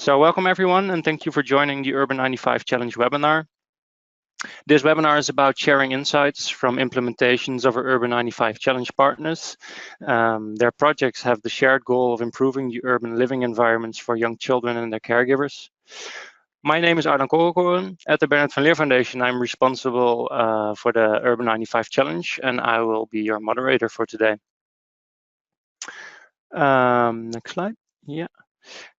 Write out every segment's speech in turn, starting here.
So welcome everyone, and thank you for joining the Urban95 Challenge webinar. This webinar is about sharing insights from implementations of our Urban95 Challenge partners. Their projects have the shared goal of improving the urban living environments for young children and their caregivers. My name is Ardan Kogelkoren. At the Bernard van Leer Foundation, I'm responsible for the Urban95 Challenge, and I will be your moderator for today. Next slide. Yeah.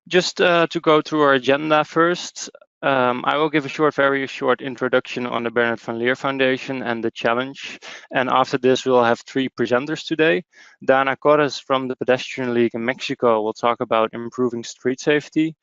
Just to go through our agenda first, I will give a very short introduction on the Bernard van Leer Foundation and the challenge. And after this, we'll have three presenters today. Dana Corres from the Pedestrian League in Mexico will talk about improving street safety.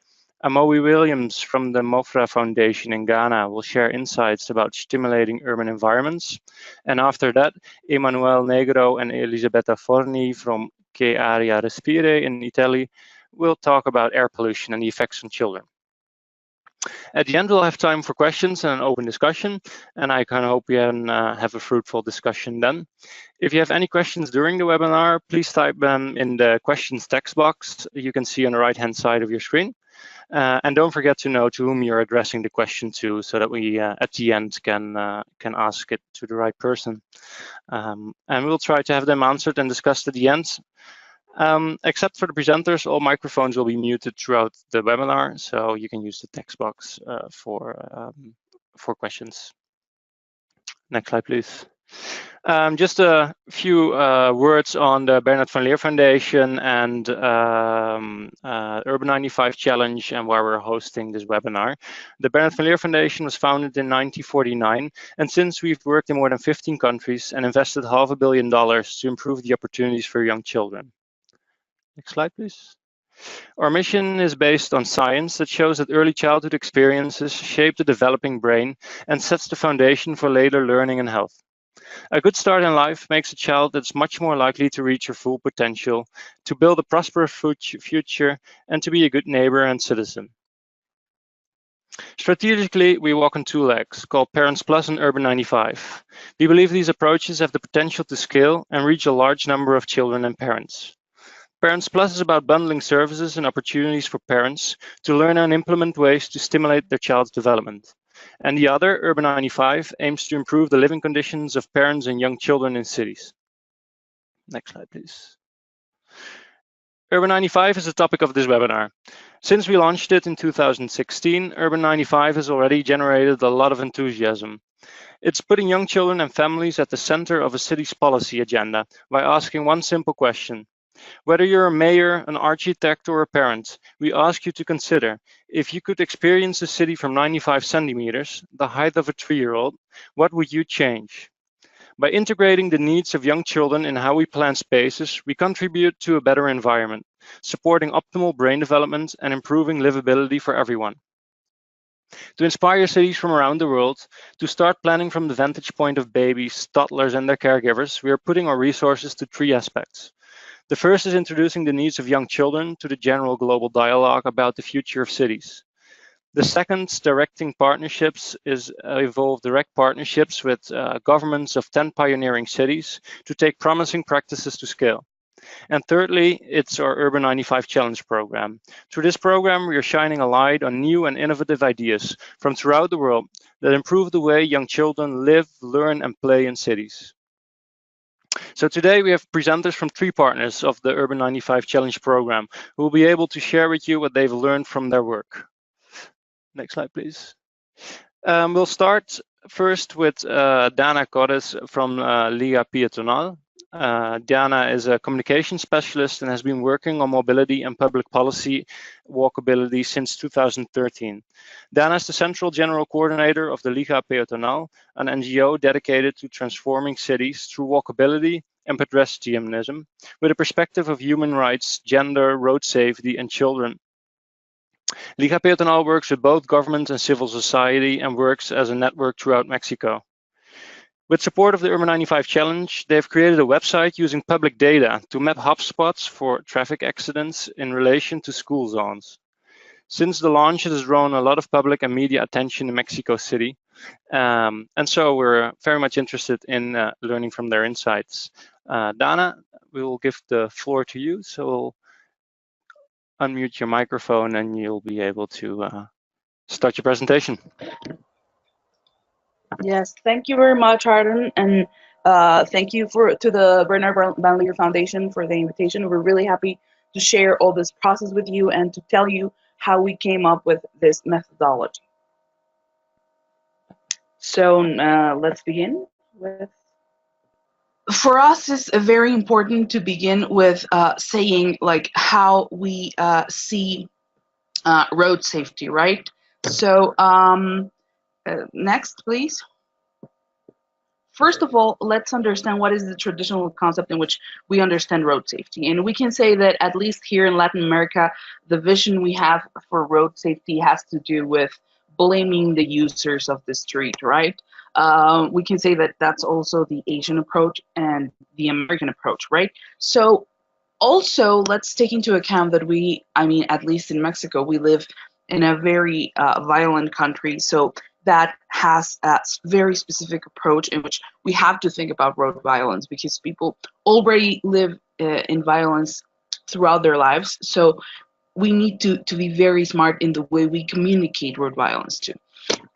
Amoe Williams from the Mmofra Foundation in Ghana will share insights about stimulating urban environments. And after that, Emanuele Negro and Elisabetta Forni from Che Aria Respire in Italy will talk about air pollution and the effects on children. At the end, we'll have time for questions and an open discussion, and I kind of hope we can have a fruitful discussion then. If you have any questions during the webinar, please type them in the questions text box you can see on the right-hand side of your screen. And don't forget to know to whom you're addressing the question to, so that we at the end can ask it to the right person. And we'll try to have them answered and discussed at the end. Except for the presenters, all microphones will be muted throughout the webinar, so you can use the text box for questions. Next slide, please. Just a few words on the Bernard van Leer Foundation and Urban95 Challenge and why we're hosting this webinar. The Bernard van Leer Foundation was founded in 1949, and since we've worked in more than 15 countries and invested $500 million to improve the opportunities for young children. Next slide, please. Our mission is based on science that shows that early childhood experiences shape the developing brain and sets the foundation for later learning and health. A good start in life makes a child that's much more likely to reach her full potential, to build a prosperous future, and to be a good neighbor and citizen. Strategically, we walk on two legs, called Parents Plus and Urban95. We believe these approaches have the potential to scale and reach a large number of children and parents. Parents Plus is about bundling services and opportunities for parents to learn and implement ways to stimulate their child's development. And the other, Urban95, aims to improve the living conditions of parents and young children in cities. Next slide, please. Urban95 is the topic of this webinar. Since we launched it in 2016, Urban95 has already generated a lot of enthusiasm. It's putting young children and families at the center of a city's policy agenda by asking one simple question. Whether you're a mayor, an architect, or a parent, we ask you to consider, if you could experience the city from 95 centimeters, the height of a 3-year-old, what would you change? By integrating the needs of young children in how we plan spaces, we contribute to a better environment, supporting optimal brain development and improving livability for everyone. To inspire cities from around the world to start planning from the vantage point of babies, toddlers, and their caregivers, we are putting our resources to 3 aspects. The first is introducing the needs of young children to the general global dialogue about the future of cities. The second, directing partnerships, is evolve direct partnerships with governments of 10 pioneering cities to take promising practices to scale. And thirdly, it's our Urban95 Challenge program. Through this program, we are shining a light on new and innovative ideas from throughout the world that improve the way young children live, learn, and play in cities. So today we have presenters from 3 partners of the Urban95 Challenge program who will be able to share with you what they've learned from their work. Next slide, please. We'll start first with Dana Corres from Liga Peatonal. Diana is a communication specialist and has been working on mobility and public policy walkability since 2013. Diana is the Central General Coordinator of the Liga Peatonal, an NGO dedicated to transforming cities through walkability and pedestrianism with a perspective of human rights, gender, road safety, and children. Liga Peatonal works with both government and civil society and works as a network throughout Mexico. With support of the Urban95 Challenge, they've created a website using public data to map hotspots for traffic accidents in relation to school zones. Since the launch, it has drawn a lot of public and media attention in Mexico City. And so we're very much interested in learning from their insights. Dana, we will give the floor to you. So we'll unmute your microphone and you'll be able to start your presentation. Yes, thank you very much, Arden, and thank you to the Bernard van Leer Foundation for the invitation. We're really happy to share all this process with you and to tell you how we came up with this methodology. So let's begin with. For us, it's very important to begin with saying like how we see road safety, right? So next, please. First of all, let's understand what is the traditional concept in which we understand road safety. And we can say that at least here in Latin America, the vision we have for road safety has to do with blaming the users of the street, right? We can say that that's also the Asian approach and the American approach, right? So also, let's take into account that at least in Mexico, we live in a very violent country. So that has a very specific approach in which we have to think about road violence because people already live in violence throughout their lives. So we need to be very smart in the way we communicate road violence too.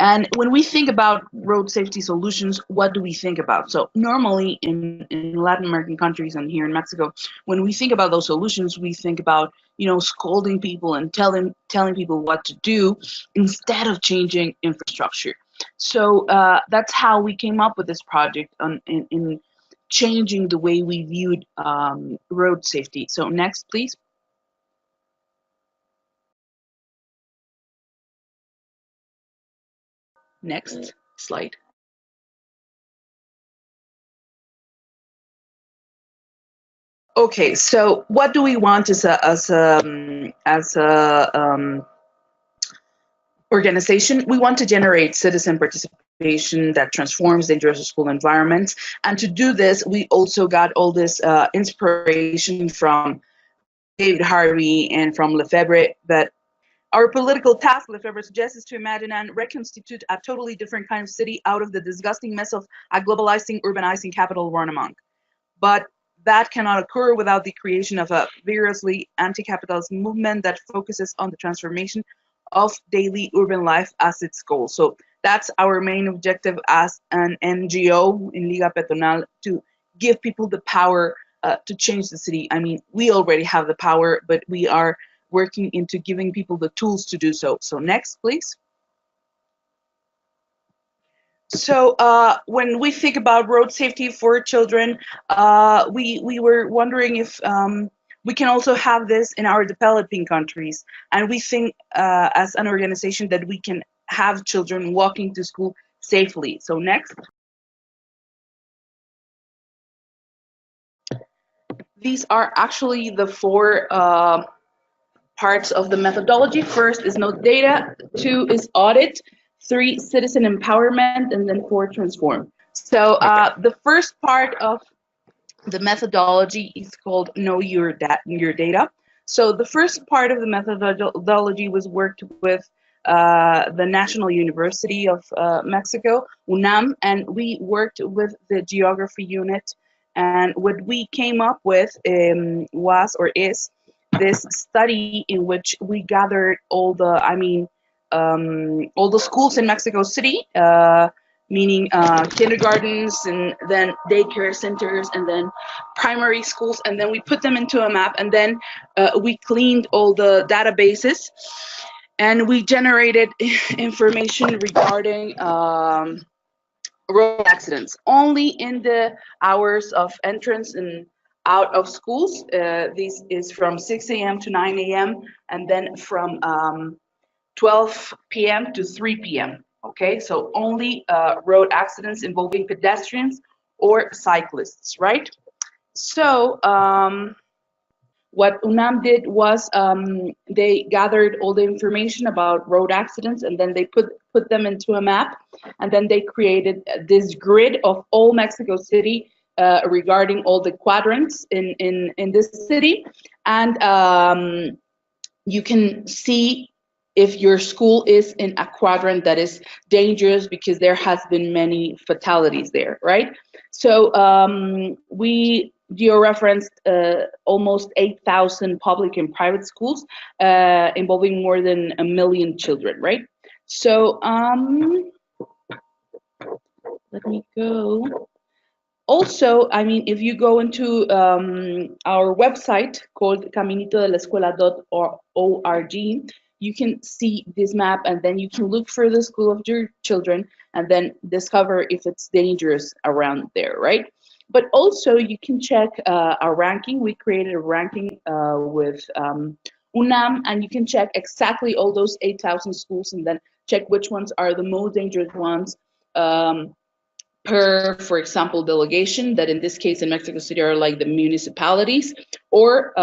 And when we think about road safety solutions, what do we think about? So normally in Latin American countries and here in Mexico, when we think about those solutions, we think about, scolding people and telling people what to do instead of changing infrastructure. So that's how we came up with this project in changing the way we viewed road safety. So next, please. Next slide. Okay, so what do we want as a organization? We want to generate citizen participation that transforms dangerous school environments, and to do this, we also got all this inspiration from David Harvey and from Lefebvre that our political task, Lefebvre suggests, is to imagine and reconstitute a totally different kind of city out of the disgusting mess of a globalizing, urbanizing capital run among. But that cannot occur without the creation of a vigorously anti-capitalist movement that focuses on the transformation of daily urban life as its goal. So that's our main objective as an NGO in Liga Peatonal, to give people the power to change the city. We already have the power, but we are working into giving people the tools to do so. So next, please. So when we think about road safety for children, we were wondering if we can also have this in our developing countries. And we think as an organization that we can have children walking to school safely. So next. These are actually the four parts of the methodology. First is no data, 2 is audit, 3 citizen empowerment, and then 4 transform. So the first part of the methodology is called know your data. So the first part of the methodology was worked with the National University of Mexico, UNAM, and we worked with the geography unit. And what we came up with is this study in which we gathered all the schools in Mexico City, meaning kindergartens and then daycare centers and then primary schools, and then we put them into a map, and then we cleaned all the databases and we generated information regarding road accidents only in the hours of entrance and out of schools. This is from 6 a.m. to 9 a.m. and then from 12 p.m. to 3 p.m. Okay, so only road accidents involving pedestrians or cyclists, right? So what UNAM did was they gathered all the information about road accidents, and then they put them into a map, and then they created this grid of all Mexico City regarding all the quadrants in this city, and you can see if your school is in a quadrant that is dangerous because there has been many fatalities there, right? So we geo-referenced almost 8,000 public and private schools involving more than 1 million children, right? So let me go. Also, I mean, if you go into our website called caminitodelascuela.org, you can see this map, and then you can look for the school of your children and then discover if it's dangerous around there, right? But also you can check our ranking. We created a ranking with UNAM, and you can check exactly all those 8,000 schools and then check which ones are the most dangerous ones per, for example, delegation, that in this case in Mexico City are like the municipalities, or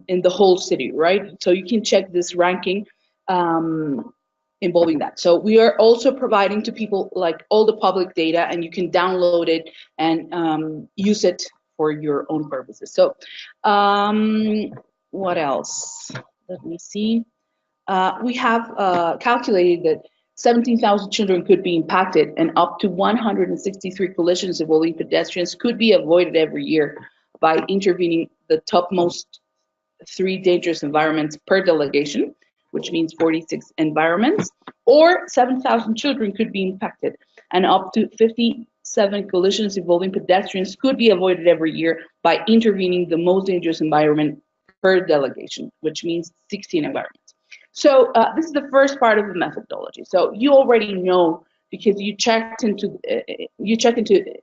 in the whole city, right? So you can check this ranking involving that. So we are also providing to people like all the public data, and you can download it and use it for your own purposes. So what else? Let me see. We have calculated that 17,000 children could be impacted, and up to 163 collisions involving pedestrians could be avoided every year by intervening the topmost 3 dangerous environments per delegation, which means 46 environments, or 7,000 children could be impacted, and up to 57 collisions involving pedestrians could be avoided every year by intervening the most dangerous environment per delegation, which means 16 environments. So this is the first part of the methodology. So you already know, because you checked into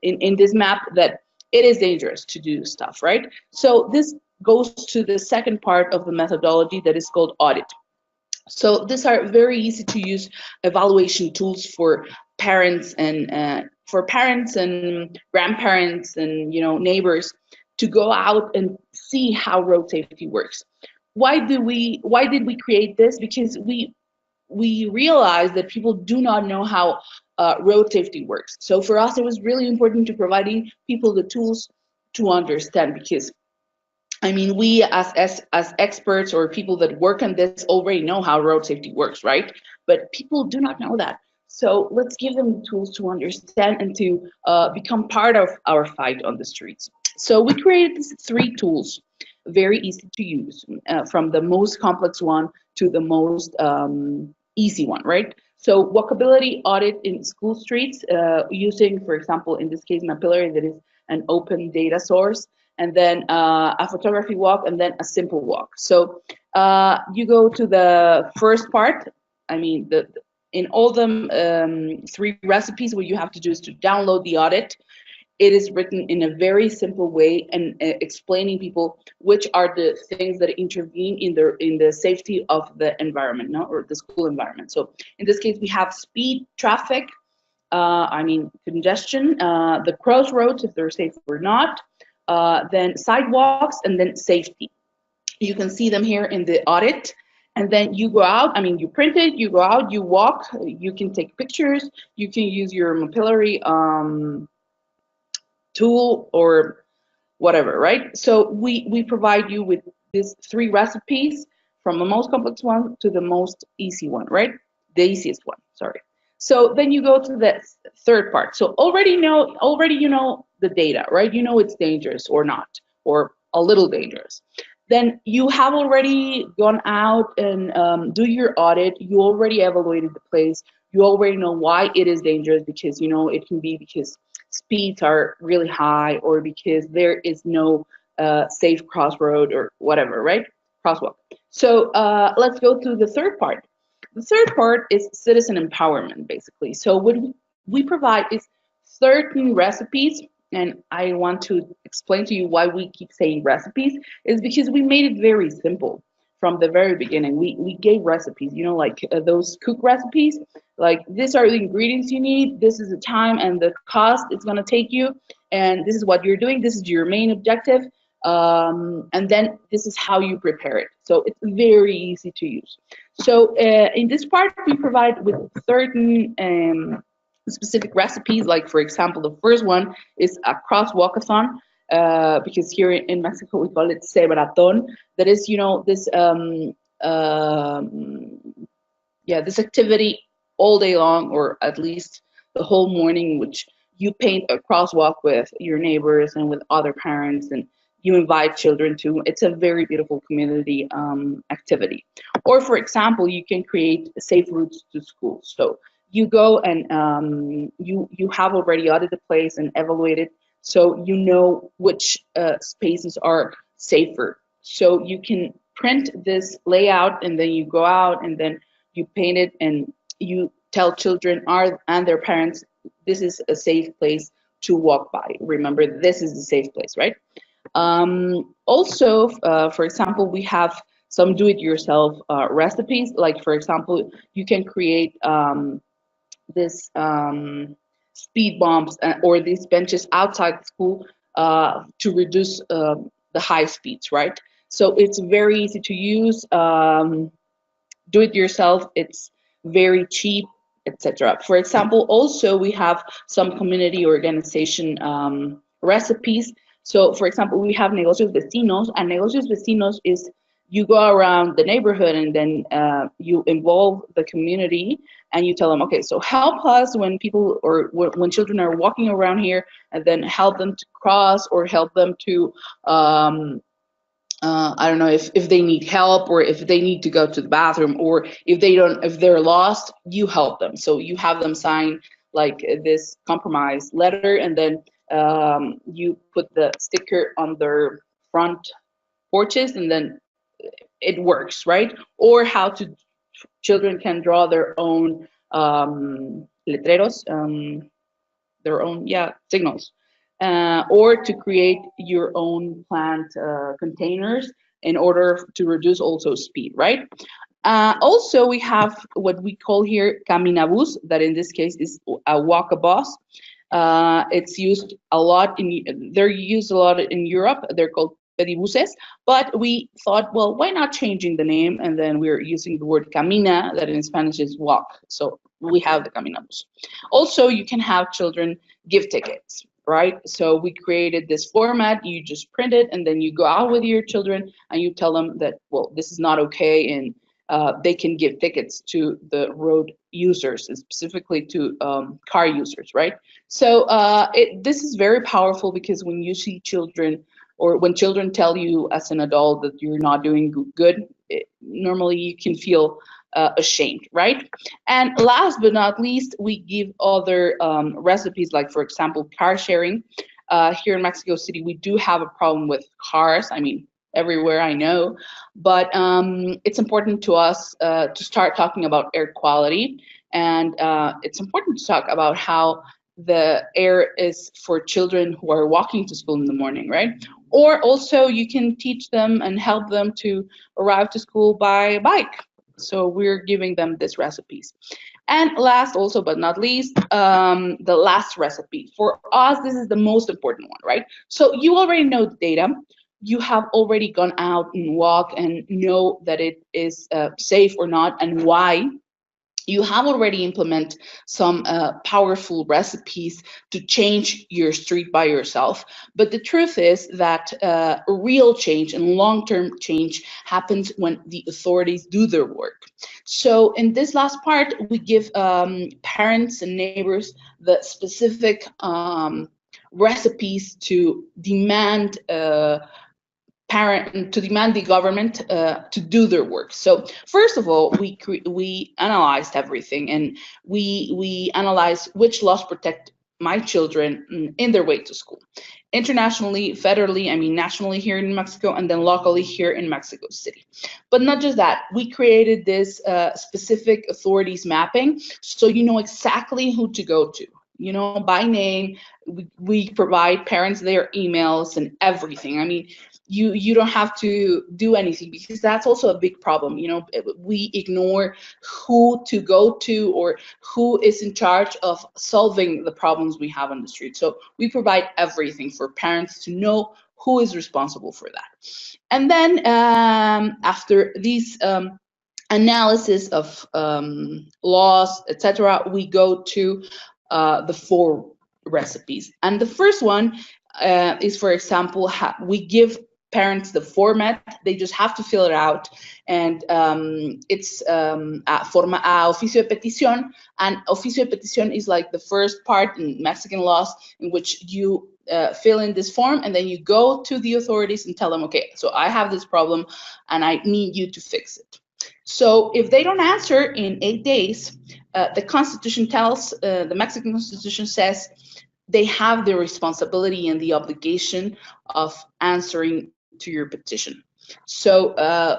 in this map, that it is dangerous to do stuff, right? So this goes to the second part of the methodology that is called audit. So these are very easy to use evaluation tools for parents and grandparents and neighbors to go out and see how road safety works. Why did we create this? Because we realized that people do not know how road safety works. So for us, it was really important to providing people the tools to understand, because I mean, we as experts or people that work on this already know how road safety works, right? But people do not know that. So let's give them the tools to understand and to become part of our fight on the streets. So we created these 3 tools, very easy to use, from the most complex one to the most easy one, right? So walkability audit in school streets, using, for example, in this case, Mapillary, that is an open data source, and then a photography walk, and then a simple walk. So you go to the first part. I mean, in all the 3 recipes, what you have to do is to download the audit. It is written in a very simple way and explaining people which are the things that intervene in the safety of the environment, no? Or the school environment. So in this case, we have speed, traffic, congestion, the crossroads, if they're safe or not, then sidewalks, and then safety. You can see them here in the audit. And then you go out, I mean, you print it, you go out, you walk, you can take pictures, you can use your Mapillary tool or whatever, right? So we provide you with these 3 recipes, from the most complex one to the most easy one, right? The easiest one, sorry. So then you go to the third part. So already you know the data, right? You know it's dangerous or not, or a little dangerous. Then you have already gone out and do your audit. You already evaluated the place. You already know why it is dangerous, because it can be because speeds are really high, or because there is no safe crossroad or whatever, right? Crosswalk. So let's go to the third part. The third part is citizen empowerment, basically. So what we provide is 13 recipes, and I want to explain to you why we keep saying recipes, is because we made it very simple from the very beginning. We gave recipes, like those cook recipes, like these are the ingredients you need, this is the time and the cost it's going to take you, and this is what you're doing, this is your main objective, and then this is how you prepare it. So it's very easy to use. So in this part, we provide with 13 specific recipes. Like, for example, the first one is a crosswalkathon, because here in Mexico we call it cebraton. That is, this activity all day long, or at least the whole morning, which you paint a crosswalk with your neighbors and with other parents, and you invite children to. It's a very beautiful community activity. Or for example, you can create safe routes to school. So you go and you have already audited the place and evaluated, so you know which spaces are safer. So you can print this layout and then you go out and then you paint it and you tell children and their parents, this is a safe place to walk by. Remember, this is a safe place, right? Also, for example, we have some do-it-yourself recipes. Like, for example, you can create this speed bumps or these benches outside school to reduce the high speeds, right? So it's very easy to use. Do it yourself. It's very cheap, etc. For example, also we have some community organization recipes. So, for example, we have negocios vecinos, and negocios vecinos is you go around the neighborhood and then you involve the community and you tell them, okay, so help us when people or when children are walking around here, and then help them to cross or help them to I don't know if they need help or if they need to go to the bathroom, or if they're lost, you help them. So you have them sign like this compromise letter, and then you put the sticker on their front porches, and then it works, right? Or how to children can draw their own letreros, their own signals, or to create your own plant containers in order to reduce also speed, right? Also, we have what we call here caminabus, that in this case is a walk-a-bus. It's used a lot they're used a lot in Europe. They're called pedibuses, but we thought, well, why not changing the name? And then we're using the word camina, that in Spanish is walk. So we have the caminabus. Also, you can have children give tickets, right? So we created this format. You just print it, and then you go out with your children and you tell them that, well, this is not okay, and they can give tickets to the road users, and specifically to car users, right? So this is very powerful, because when you see children, or when children tell you as an adult that you're not doing good, normally you can feel ashamed, right? And last but not least, we give other recipes, like, for example, car sharing. Here in Mexico City, we do have a problem with cars. I mean, everywhere, I know, but it's important to us to start talking about air quality, and it's important to talk about how the air is for children who are walking to school in the morning, right? Or also you can teach them and help them to arrive to school by bike. So we're giving them these recipes. And last, also but not least, the last recipe. For us, this is the most important one, right? So you already know the data. You have already gone out and walked and know that it is safe or not, and why. You have already implemented some powerful recipes to change your street by yourself. But the truth is that real change and long-term change happens when the authorities do their work. So in this last part, we give parents and neighbors the specific recipes to demand the government to do their work. So first of all, we analyzed everything, and we analyzed which laws protect my children in their way to school, internationally, federally, I mean nationally here in Mexico, and then locally here in Mexico City. But not just that, we created this specific authorities mapping, so you know exactly who to go to. You know, by name. We provide parents their emails and everything. I mean, you don't have to do anything, because that's also a big problem. You know, we ignore who to go to or who is in charge of solving the problems we have on the street. So we provide everything for parents to know who is responsible for that. And then after these analysis of laws, etc., we go to the 4 recipes. And the first one is, for example, we give parents the format. They just have to fill it out, and it's oficio de petición. And oficio de petición is like the first part in Mexican laws in which you fill in this form, and then you go to the authorities and tell them, okay, so I have this problem and I need you to fix it. So if they don't answer in 8 days, the Constitution tells, the Mexican Constitution says they have the responsibility and the obligation of answering to your petition. So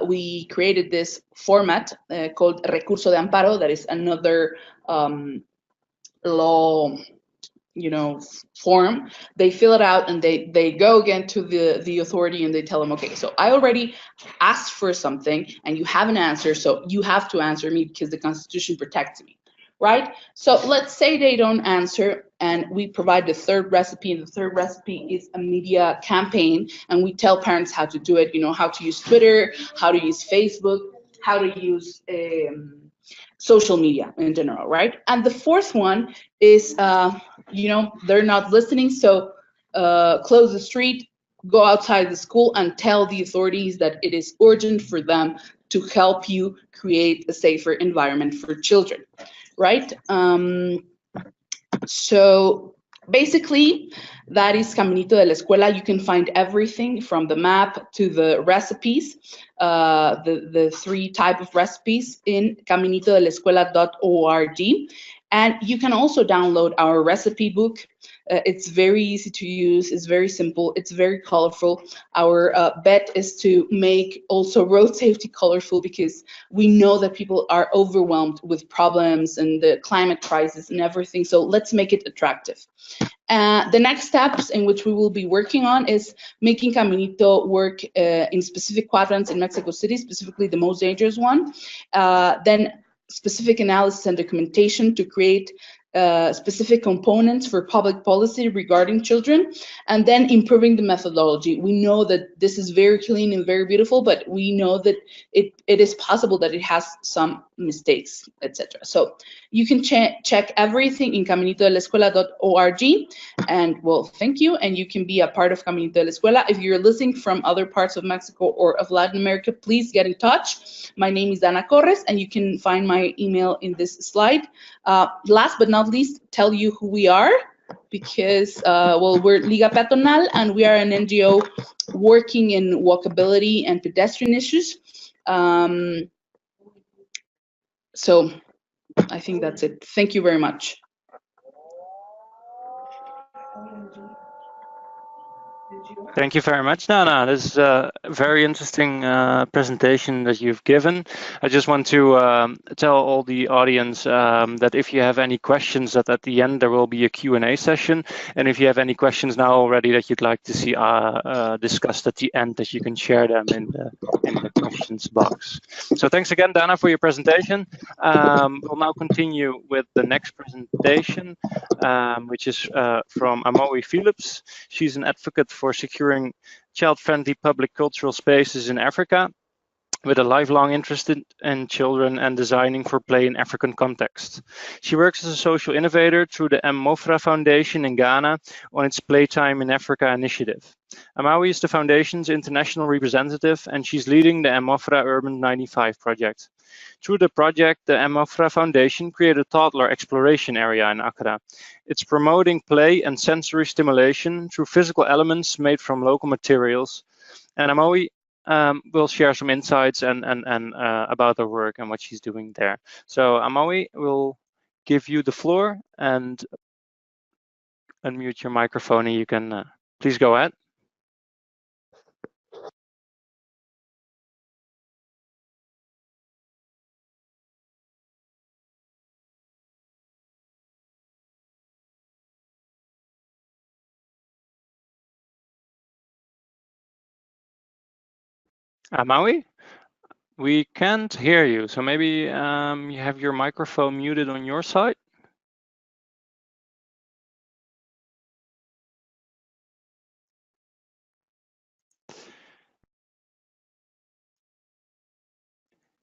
we created this format called Recurso de Amparo, that is another law, form. They fill it out and they go again to the authority and they tell them, okay, so I already asked for something and you haven't answered, so you have to answer me because the Constitution protects me, right? So let's say they don't answer and we provide the third recipe, and the third recipe is a media campaign, and we tell parents how to do it, how to use Twitter, how to use Facebook, how to use social media in general, right? And the fourth one is, they're not listening, so close the street, go outside the school and tell the authorities that it is urgent for them to help you create a safer environment for children, right? So basically, that is Caminito de la Escuela. You can find everything from the map to the recipes, the 3 type of recipes in caminitodelascuela.org. And you can also download our recipe book. It's very easy to use. It's very simple. It's very colorful. Our bet is to make also road safety colorful, because we know that people are overwhelmed with problems and the climate crisis and everything. So let's make it attractive. The next steps in which we will be working on is making Caminito work in specific quadrants in Mexico City, specifically the most dangerous one. Then specific analysis and documentation to create specific components for public policy regarding children, and then improving the methodology. We know that this is very clean and very beautiful, but we know that it is possible that it has some mistakes, etc. So you can check everything in caminitodelascuela.org, and well, thank you, and you can be a part of Caminito de la Escuela. If you're listening from other parts of Mexico or of Latin America, please get in touch. My name is Dana Corres, and you can find my email in this slide. Last but not least, tell you who we are, because we're Liga Peatonal, and we are an NGO working in walkability and pedestrian issues. So I think that's it. Thank you very much. Thank you very much, Nana. This is a very interesting presentation that you've given. I just want to tell all the audience that if you have any questions, that at the end there will be a Q&A session. And if you have any questions now already that you'd like to see discussed at the end, that you can share them in the questions box. So thanks again, Dana, for your presentation. We'll now continue with the next presentation, which is from Amoe Phillips. She's an advocate for securing child-friendly public cultural spaces in Africa, with a lifelong interest in children and designing for play in African context. She works as a social innovator through the Mmofra Foundation in Ghana on its Playtime in Africa initiative. Amawi is the foundation's international representative, and she's leading the Mmofra Urban95 project. Through the project, the Mmofra Foundation created a toddler exploration area in Accra. It's promoting play and sensory stimulation through physical elements made from local materials. And Amoe will share some insights and about her work and what she's doing there. So Amoe will give you the floor and unmute your microphone, and you can please go ahead. Amoe, we can't hear you, so maybe you have your microphone muted on your side.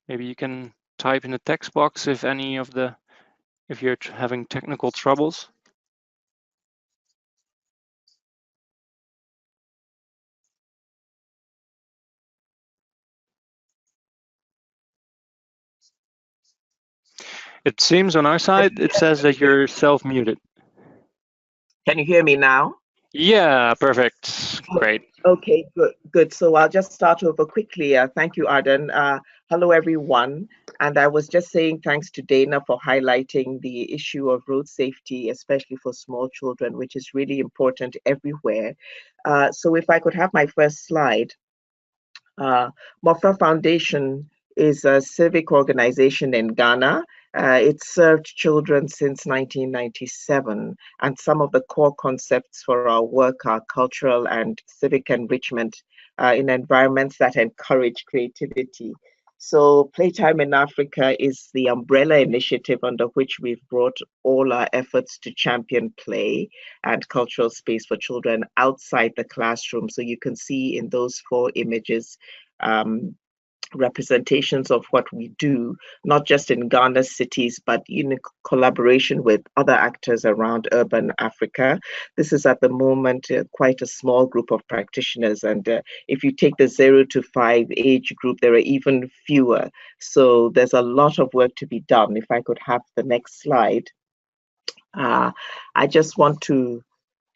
Maybe you can type in the text box if you're having technical troubles. It seems on our side, it says that you're self-muted. Can you hear me now? Yeah, perfect. Great. Okay, good. So I'll just start over quickly. Thank you, Arden. Hello, everyone. And I was just saying thanks to Dana for highlighting the issue of road safety, especially for small children, which is really important everywhere. So if I could have my first slide. Mmofra Foundation is a civic organization in Ghana. It's served children since 1997, and some of the core concepts for our work are cultural and civic enrichment in environments that encourage creativity. So Playtime in Africa is the umbrella initiative under which we've brought all our efforts to champion play and cultural space for children outside the classroom. So you can see in those 4 images um, representations of what we do, not just in Ghana's cities, but in collaboration with other actors around urban Africa. This is at the moment quite a small group of practitioners. And if you take the 0 to 5 age group, there are even fewer. So there's a lot of work to be done. If I could have the next slide. I just want to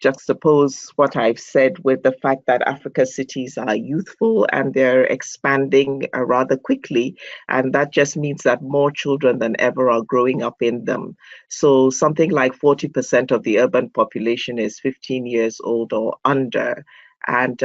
juxtapose what I've said with the fact that Africa's cities are youthful and they're expanding rather quickly. And that just means that more children than ever are growing up in them. So something like 40% of the urban population is 15 years old or under. And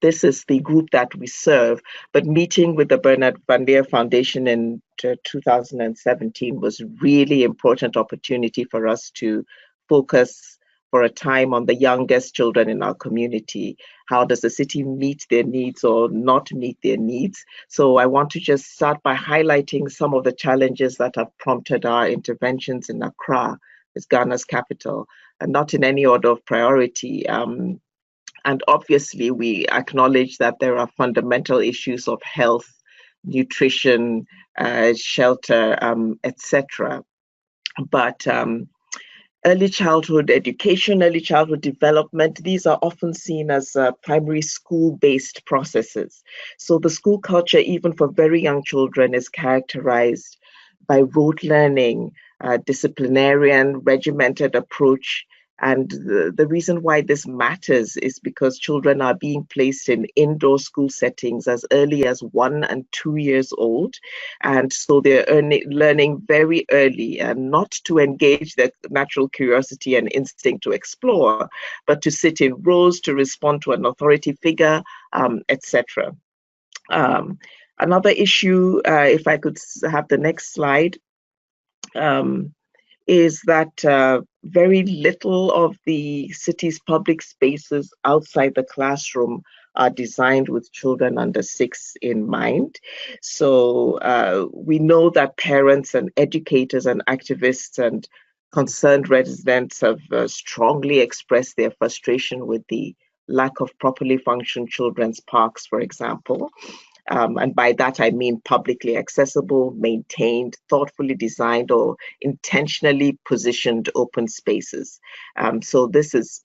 this is the group that we serve. But meeting with the Bernard van Leer Foundation in 2017 was really important opportunity for us to focus for a time on the youngest children in our community. How does the city meet their needs or not meet their needs? So I want to just start by highlighting some of the challenges that have prompted our interventions in Accra, as Ghana's capital, and not in any order of priority. And obviously, we acknowledge that there are fundamental issues of health, nutrition, shelter, etc. But early childhood education, early childhood development, these are often seen as primary school-based processes. So the school culture, even for very young children, is characterized by rote learning, disciplinarian, regimented approach. And the reason why this matters is because children are being placed in indoor school settings as early as 1 and 2 years old. And so they're learning very early, and not to engage their natural curiosity and instinct to explore, but to sit in rows, to respond to an authority figure, etc. Another issue, if I could have the next slide, is that very little of the city's public spaces outside the classroom are designed with children under 6 in mind. So we know that parents and educators and activists and concerned residents have strongly expressed their frustration with the lack of properly functioned children's parks, for example. And by that, I mean publicly accessible, maintained, thoughtfully designed, or intentionally positioned open spaces. So this is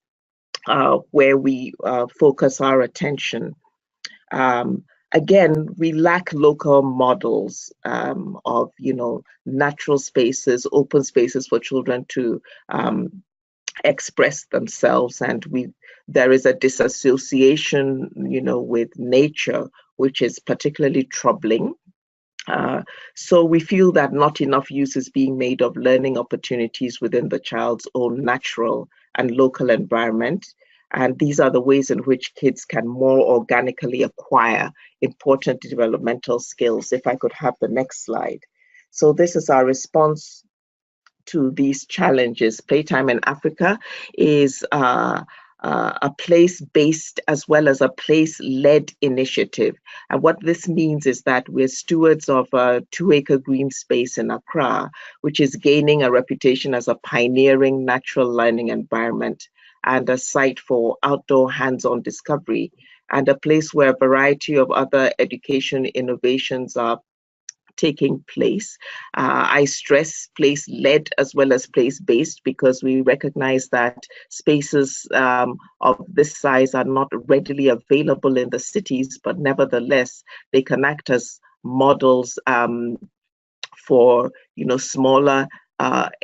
where we focus our attention. Again, we lack local models of, natural spaces, open spaces for children to express themselves, and there is a disassociation, with nature, which is particularly troubling. So we feel that not enough use is being made of learning opportunities within the child's own natural and local environment. And these are the ways in which kids can more organically acquire important developmental skills. If I could have the next slide. So this is our response to these challenges. Playtime in Africa is a place-based as well as a place-led initiative. And what this means is that we're stewards of a 2-acre green space in Accra, which is gaining a reputation as a pioneering natural learning environment and a site for outdoor hands-on discovery, and a place where a variety of other education innovations are taking place. I stress place-led as well as place-based because we recognize that spaces of this size are not readily available in the cities, but nevertheless, they can act as models for smaller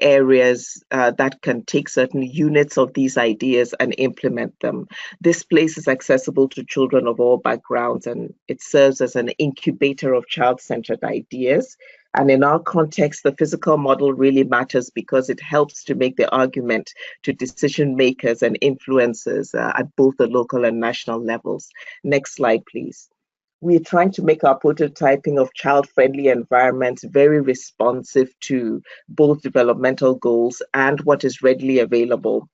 areas that can take certain units of these ideas and implement them. This place is accessible to children of all backgrounds, and it serves as an incubator of child-centered ideas. And in our context, the physical model really matters because it helps to make the argument to decision makers and influencers at both the local and national levels. Next slide, please. We're trying to make our prototyping of child-friendly environments very responsive to both developmental goals and what is readily available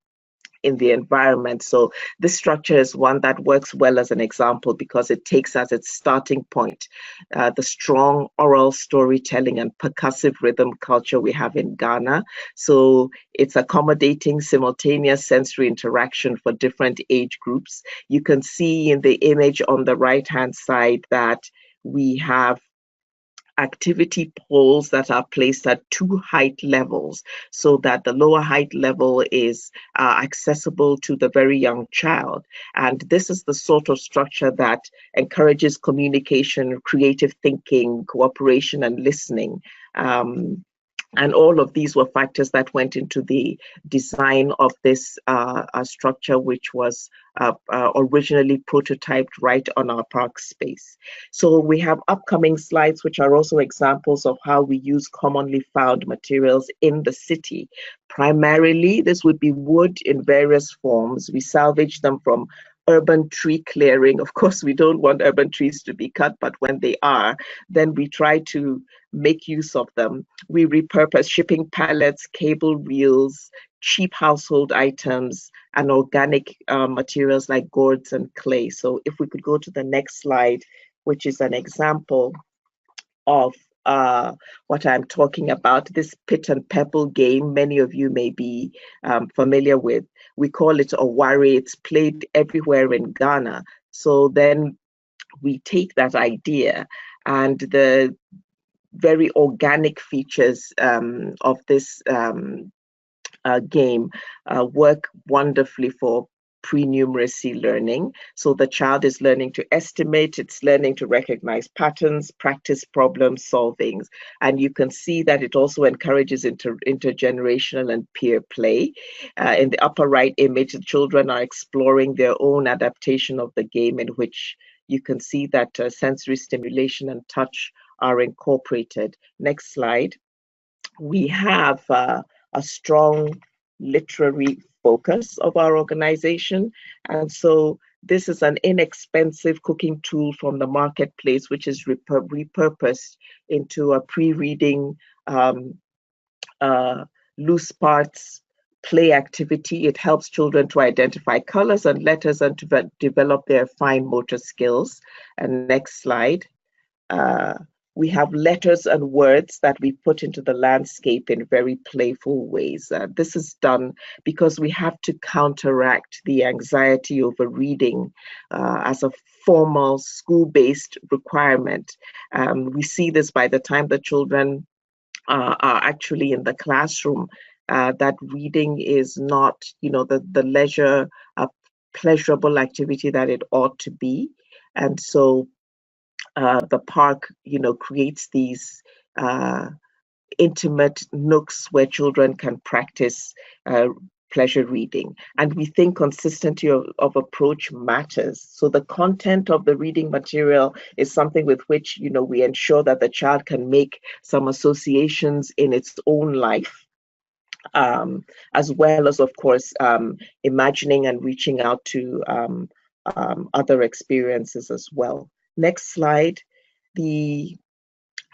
in the environment. So this structure is one that works well as an example because it takes as its starting point the strong oral storytelling and percussive rhythm culture we have in Ghana. So it's accommodating simultaneous sensory interaction for different age groups. You can see in the image on the right-hand side that we have activity poles that are placed at 2 height levels so that the lower height level is accessible to the very young child. And this is the sort of structure that encourages communication, creative thinking, cooperation, and listening. And all of these were factors that went into the design of this structure, which was originally prototyped right on our park space. So we have upcoming slides, which are also examples of how we use commonly found materials in the city. Primarily, this would be wood in various forms. We salvage them from urban tree clearing. Of course, we don't want urban trees to be cut, but when they are, then we try to make use of them. We repurpose shipping pallets, cable reels, cheap household items, and organic materials like gourds and clay. So if we could go to the next slide, which is an example of what I'm talking about, this pit and pebble game, many of you may be familiar with. We call it a worry. It's played everywhere in Ghana. So then we take that idea and the very organic features of this game work wonderfully for pre-numeracy learning. So the child is learning to estimate, it's learning to recognize patterns, practice problem solving. And you can see that it also encourages intergenerational and peer play. In the upper right image, the children are exploring their own adaptation of the game, in which you can see that sensory stimulation and touch are incorporated. Next slide. We have a strong literary focus of our organization. And so this is an inexpensive cooking tool from the marketplace, which is repurposed into a pre-reading loose parts play activity. It helps children to identify colors and letters and to develop their fine motor skills. And next slide. We have letters and words that we put into the landscape in very playful ways. This is done because we have to counteract the anxiety over reading as a formal school-based requirement. We see this by the time the children are actually in the classroom, that reading is not, the leisure, pleasurable activity that it ought to be. And so the park, creates these intimate nooks where children can practice pleasure reading. And we think consistency of approach matters. So the content of the reading material is something with which, we ensure that the child can make some associations in its own life, as well as, of course, imagining and reaching out to other experiences as well. Next slide. The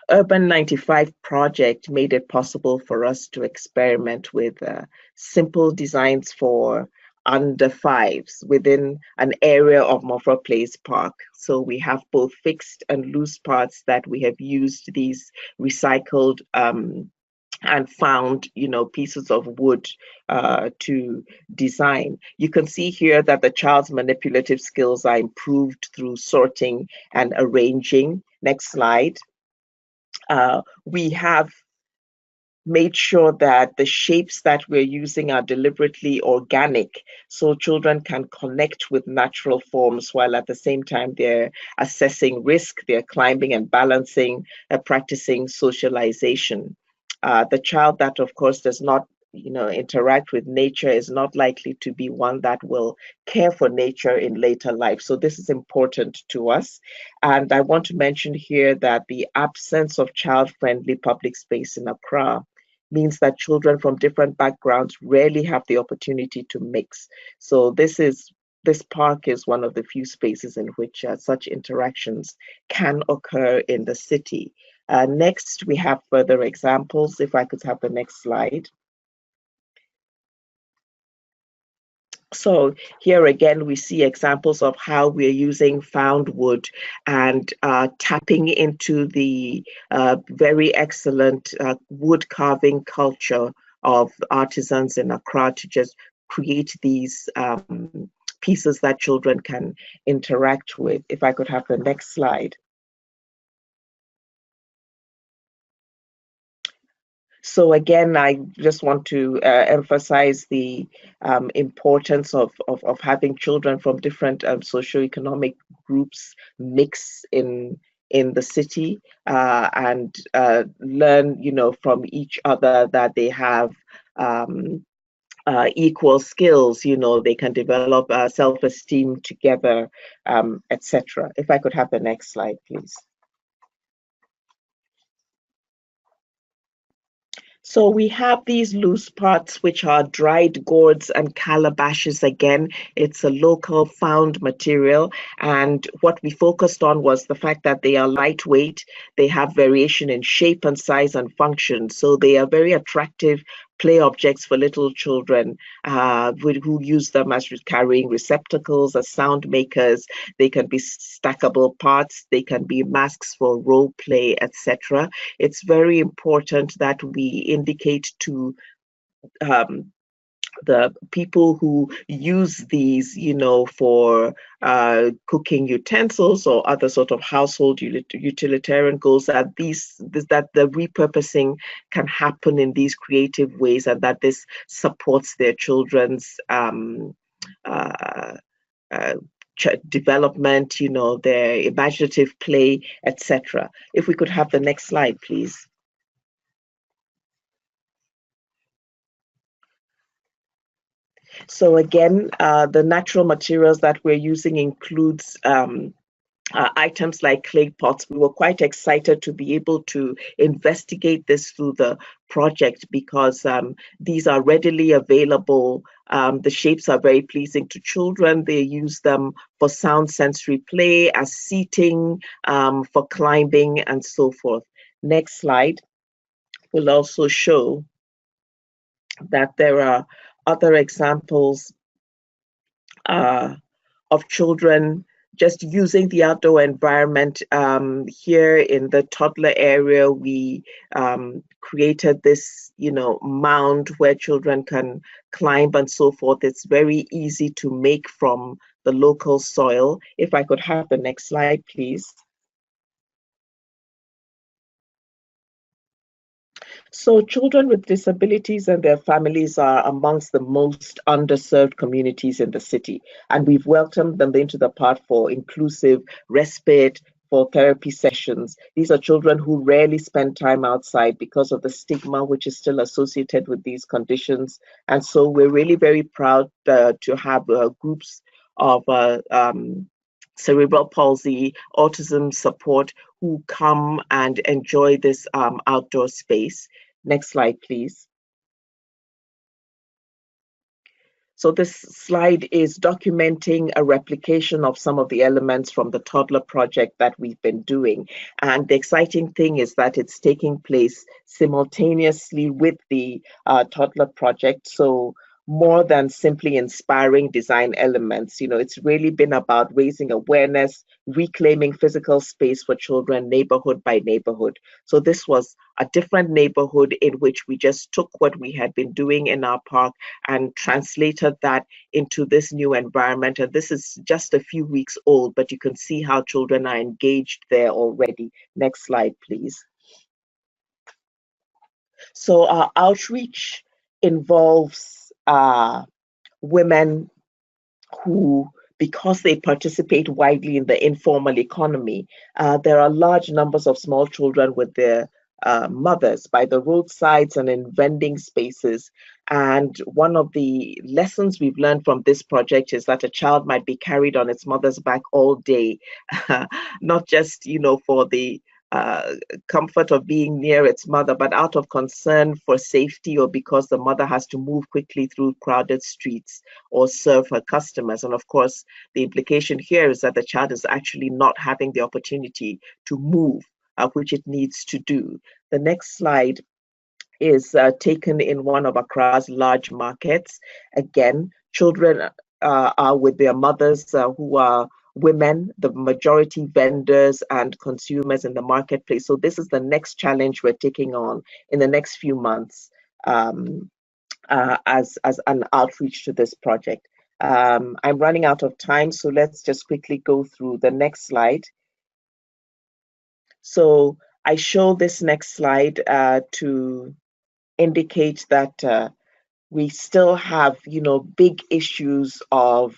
Urban95 project made it possible for us to experiment with simple designs for under fives within an area of Mmofra Place Park. So we have both fixed and loose parts that we have used these recycled and found, pieces of wood to design. You can see here that the child's manipulative skills are improved through sorting and arranging. Next slide. We have made sure that the shapes that we're using are deliberately organic, so children can connect with natural forms while at the same time they're assessing risk, they're climbing and balancing, practicing socialization. The child that, of course, does not interact with nature is not likely to be one that will care for nature in later life. So this is important to us. And I want to mention here that the absence of child-friendly public space in Accra means that children from different backgrounds rarely have the opportunity to mix. So this park is one of the few spaces in which such interactions can occur in the city. Next, we have further examples. If I could have the next slide. So here again, we see examples of how we're using found wood and tapping into the very excellent wood carving culture of artisans in Accra to just create these pieces that children can interact with. If I could have the next slide. So again, I just want to emphasize the importance of having children from different socioeconomic groups mix in the city and learn, from each other that they have equal skills. They can develop self-esteem together, etc. If I could have the next slide, please. So we have these loose parts, which are dried gourds and calabashes. Again, it's a local found material. And what we focused on was the fact that they are lightweight. They have variation in shape and size and function. So they are very attractive play objects for little children who use them as carrying receptacles, as sound makers. They can be stackable parts. They can be masks for role play, etc. It's very important that we indicate to the people who use these, for cooking utensils or other sort of household utilitarian goals, that that the repurposing can happen in these creative ways, and that this supports their children's development, their imaginative play, etc. If we could have the next slide, please. So again, the natural materials that we're using includes items like clay pots. We were quite excited to be able to investigate this through the project because these are readily available. The shapes are very pleasing to children. They use them for sound sensory play, as seating, for climbing, and so forth. Next slide will also show that there are other examples of children just using the outdoor environment. Here in the toddler area, we created this, mound where children can climb and so forth. It's very easy to make from the local soil. If I could have the next slide, please. So children with disabilities and their families are amongst the most underserved communities in the city, and we've welcomed them into the park for inclusive respite, for therapy sessions. These are children who rarely spend time outside because of the stigma which is still associated with these conditions. And so we're really very proud to have groups of cerebral palsy, autism support who come and enjoy this outdoor space. Next slide, please. So this slide is documenting a replication of some of the elements from the toddler project that we've been doing. And the exciting thing is that it's taking place simultaneously with the toddler project. So more than simply inspiring design elements, it's really been about raising awareness, reclaiming physical space for children, neighborhood by neighborhood. So this was a different neighborhood in which we just took what we had been doing in our park and translated that into this new environment. And this is just a few weeks old, but you can see how children are engaged there already. Next slide, please. So our outreach involves women who, because they participate widely in the informal economy, there are large numbers of small children with their mothers by the roadsides and in vending spaces. And one of the lessons we've learned from this project is that a child might be carried on its mother's back all day, not just, for the comfort of being near its mother, but out of concern for safety or because the mother has to move quickly through crowded streets or serve her customers. And of course, the implication here is that the child is actually not having the opportunity to move, which it needs to do. The next slide is taken in one of Accra's large markets. Again, children are with their mothers who are women, the majority vendors and consumers in the marketplace. So this is the next challenge we're taking on in the next few months as an outreach to this project. I'm running out of time, so let's just quickly go through the next slide. So I show this next slide to indicate that we still have, big issues of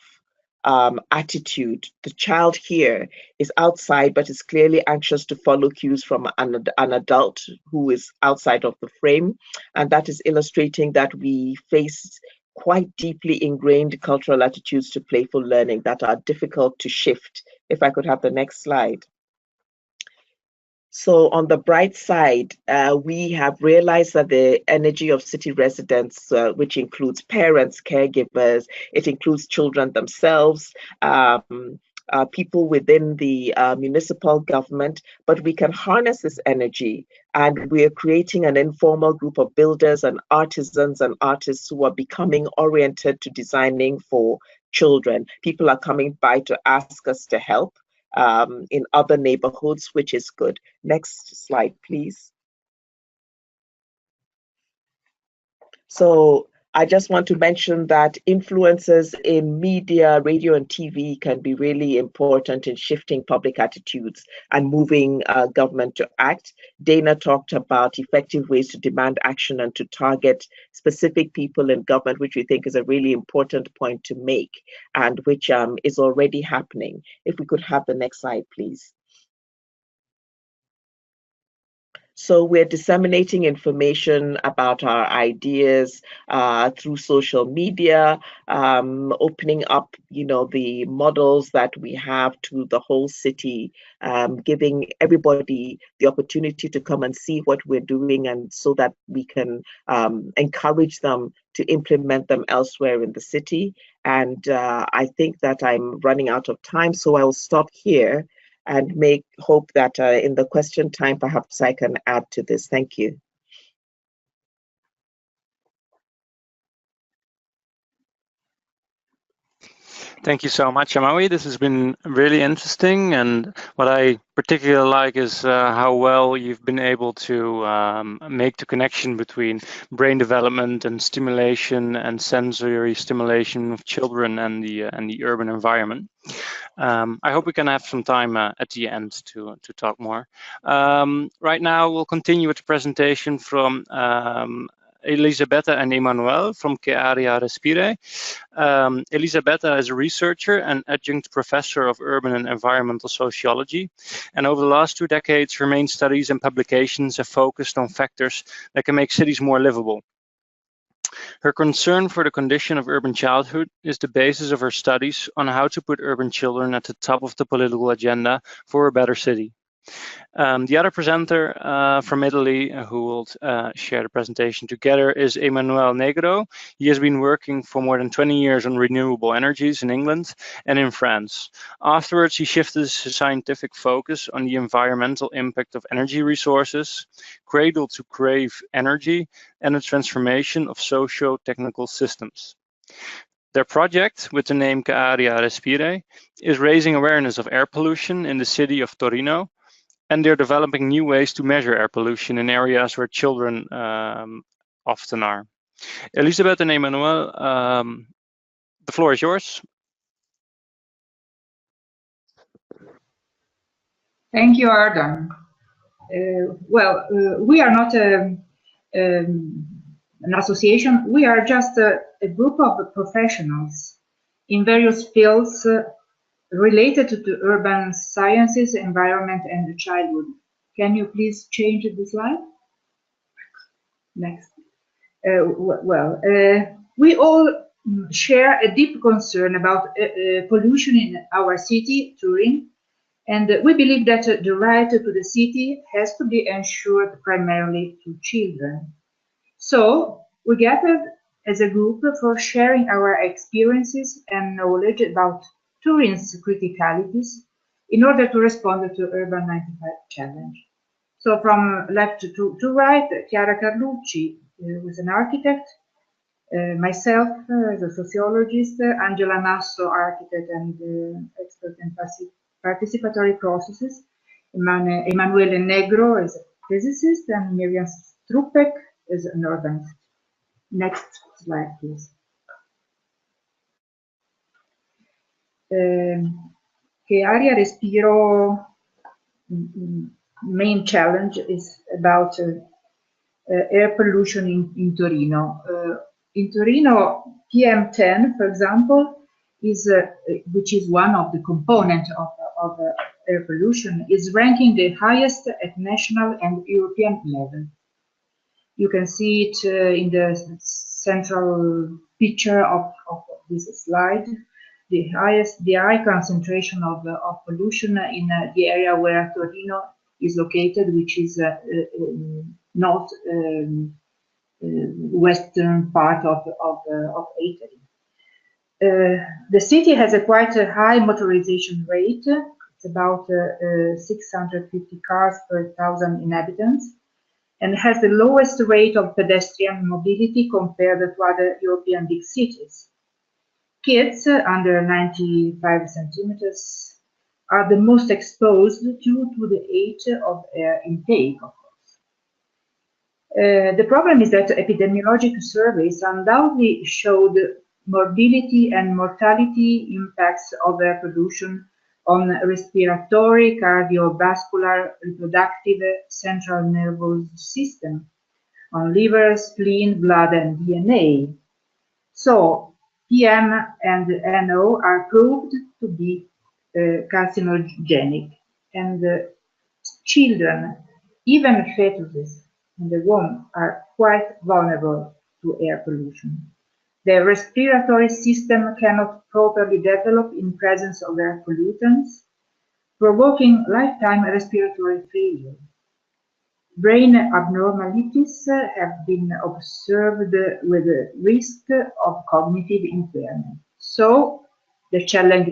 attitude. The child here is outside, but is clearly anxious to follow cues from an adult who is outside of the frame. And that is illustrating that we face quite deeply ingrained cultural attitudes to playful learning that are difficult to shift. If I could have the next slide. So on the bright side, we have realized that the energy of city residents, which includes parents, caregivers, it includes children themselves, people within the municipal government, but we can harness this energy, and we are creating an informal group of builders and artisans and artists who are becoming oriented to designing for children. People are coming by to ask us to help in other neighborhoods, which is good. Next slide, please. So I just want to mention that influences in media, radio, and TV can be really important in shifting public attitudes and moving government to act. Dana talked about effective ways to demand action and to target specific people in government, which we think is a really important point to make and which is already happening. If we could have the next slide, please. So we're disseminating information about our ideas through social media, opening up, the models that we have to the whole city, giving everybody the opportunity to come and see what we're doing, and so that we can encourage them to implement them elsewhere in the city. And I think that I'm running out of time, so I'll stop here and hope that in the question time, perhaps I can add to this. Thank you. Thank you so much, Amawi. This has been really interesting, and what I particularly like is how well you've been able to make the connection between brain development and stimulation and sensory stimulation of children and the urban environment. I hope we can have some time at the end to talk more. Right now, we'll continue with the presentation from Elisabetta and Emmanuel from Che Aria Respire. Elisabetta is a researcher and adjunct professor of urban and environmental sociology. And over the last 2 decades, her main studies and publications have focused on factors that can make cities more livable. Her concern for the condition of urban childhood is the basis of her studies on how to put urban children at the top of the political agenda for a better city. The other presenter from Italy who will share the presentation together is Emanuele Negro. He has been working for more than 20 years on renewable energies in England and in France. Afterwards, he shifted his scientific focus on the environmental impact of energy resources, cradle to grave energy, and the transformation of socio-technical systems. Their project, with the name Che Aria Respire, is raising awareness of air pollution in the city of Torino, and they're developing new ways to measure air pollution in areas where children often are. Elisabeth and Emmanuel, the floor is yours. Thank you, Arden. We are not an association. We are just a group of professionals in various fields related to urban sciences, environment, and childhood. Can you please change the slide? Next. We all share a deep concern about pollution in our city, Turin, and we believe that the right to the city has to be ensured primarily to children. So we gathered as a group for sharing our experiences and knowledge about Turin's criticalities in order to respond to Urban95 challenge. So from left to right, Chiara Carlucci, who is an architect, myself as a sociologist, Angela Nasso, architect and expert in participatory processes, Emanuele Negro is a physicist, and Miriam Strupek is an urbanist. Next slide, please. Che Aria Respire main challenge is about air pollution in Torino. In Torino, PM10, for example, is which is one of the components of air pollution, is ranking the highest at national and European level. You can see it in the central picture of this slide. The high concentration of pollution in the area where Torino is located, which is north western part of Italy. The city has a quite a high motorization rate. It's about 650 cars per 1,000 inhabitants, and has the lowest rate of pedestrian mobility compared to other European big cities. Kids under 95 centimeters are the most exposed due to the age of air intake, of course. The problem is that epidemiologic surveys undoubtedly showed morbidity and mortality impacts of air pollution on respiratory, cardiovascular, reproductive, central nervous system, on liver, spleen, blood, and DNA. So, PM and NO are proved to be carcinogenic, and children, even fetuses in the womb, are quite vulnerable to air pollution. The respiratory system cannot properly develop in presence of air pollutants, provoking lifetime respiratory failure. Brain abnormalities have been observed with the risk of cognitive impairment. So the challenge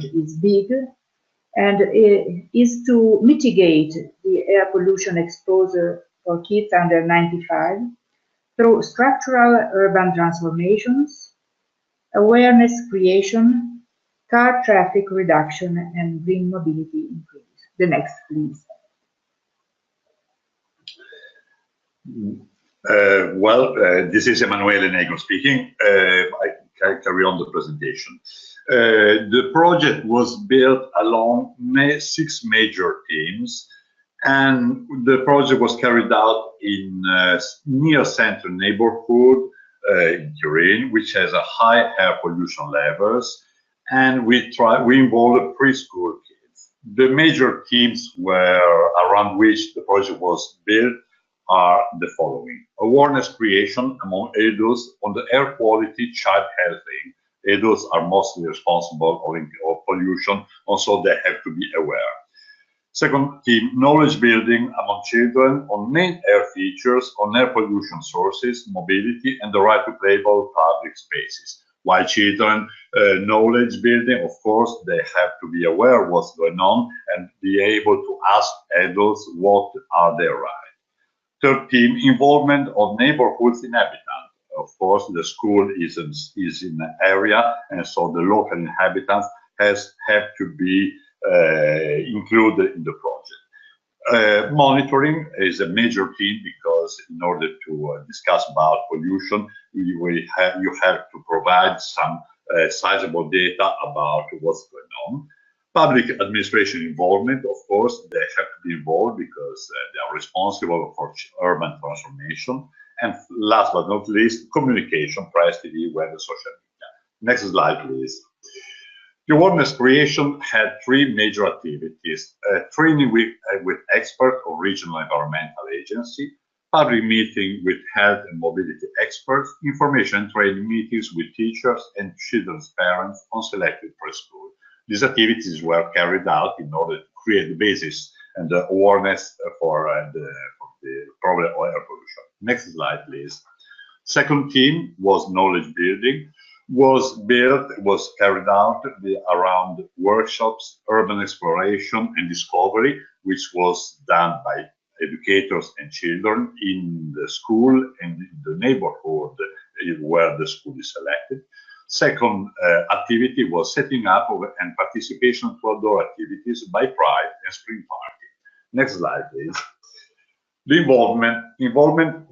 is big, and is to mitigate the air pollution exposure for kids under 95 through structural urban transformations, awareness creation, car traffic reduction, and green mobility increase. The next, please. This is Emanuele Negro speaking. I can carry on the presentation. The project was built along 6 major themes, and the project was carried out in near center neighborhood in Turin, which has a high air pollution levels, and we involved preschool kids. The major themes around which the project was built are the following: awareness creation among adults on the air quality, child health. Adults are mostly responsible for pollution, also they have to be aware. Second theme, knowledge building among children on main air features, on air pollution sources, mobility, and the right to playable public spaces. While children, knowledge building, of course, they have to be aware of what's going on and be able to ask adults what are their rights. Third theme, involvement of neighborhoods inhabitants. Of course, the school is in an area, and so the local inhabitants have to be included in the project. Monitoring is a major theme because in order to discuss about pollution, you have to provide some sizable data about what's going on. Public administration involvement, of course, they have to be involved because they are responsible for urban transformation. And last but not least, communication, press, TV, web, and social media. Next slide, please. The awareness creation had 3 major activities: training with experts of regional environmental agency, public meeting with health and mobility experts, information and training meetings with teachers and children's parents on selected preschool. These activities were carried out in order to create the basis and the awareness for the problem of air pollution. Next slide, please. Second theme was knowledge building. Was carried out around workshops, urban exploration and discovery, which was done by educators and children in the school and in the neighborhood where the school is selected. Second activity was setting up and participation to outdoor activities by Pride and Spring Party. Next slide, please. The involvement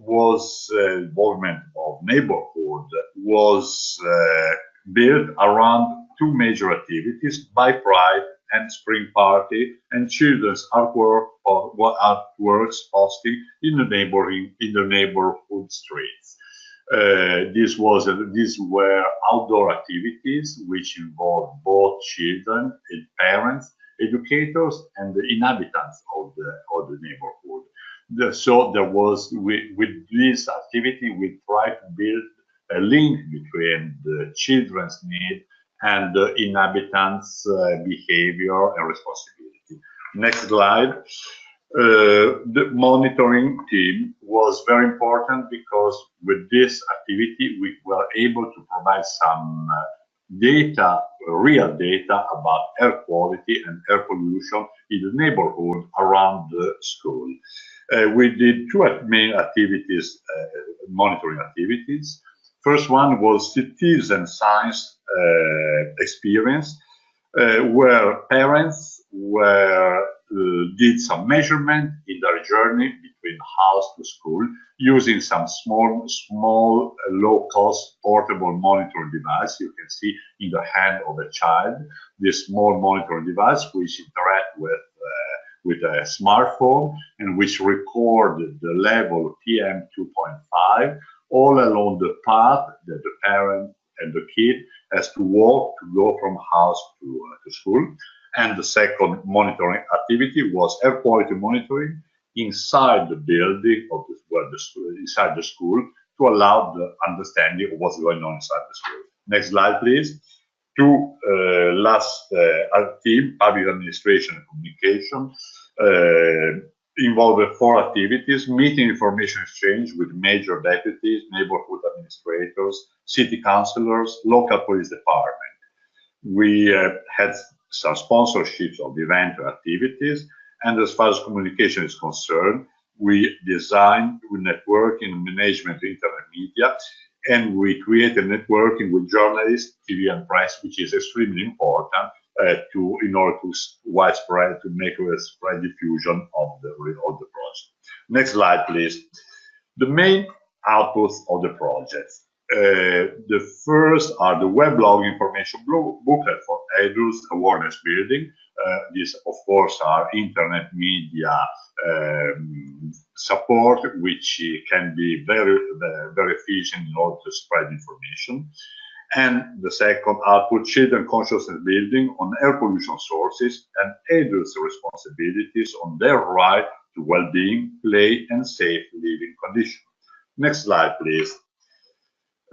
of neighborhood was built around two major activities, by Pride and Spring Party, and children's artworks posting in the neighborhood streets. These were outdoor activities which involved both children and parents, educators, and the inhabitants of the neighborhood. So there was, with this activity, we tried to build a link between the children's need and the inhabitants' behavior and responsibility. Next slide. The monitoring team was very important because with this activity we were able to provide some data, real data about air quality and air pollution in the neighborhood around the school. We did two main activities, monitoring activities. First one was citizen science experience, where parents did some measurement in their journey between house to school using some small low-cost portable monitoring device. You can see in the hand of a child this small monitoring device which interact with a smartphone and which record the level of PM2.5 all along the path that the parent and the kid has to walk to go from house to school. And the second monitoring activity was air quality monitoring inside the building of inside the school to allow the understanding of what's going on inside the school. Next slide, please. Last team, public administration and communication, involved 4 activities: meeting, information exchange with major deputies, neighborhood administrators, city councillors, local police department. We had some sponsorships of the event activities, and as far as communication is concerned, we designed networking and management internet media, and we created networking with journalists, TV and press, which is extremely important in order to make a spread diffusion of the project. Next slide, please. The main outputs of the project. The first are the weblog information booklet for adults awareness building. These, of course, are internet media support, which can be very efficient in order to spread information. And the second output, children consciousness building on air pollution sources and adults' responsibilities on their right to well-being, play, and safe living conditions. Next slide, please.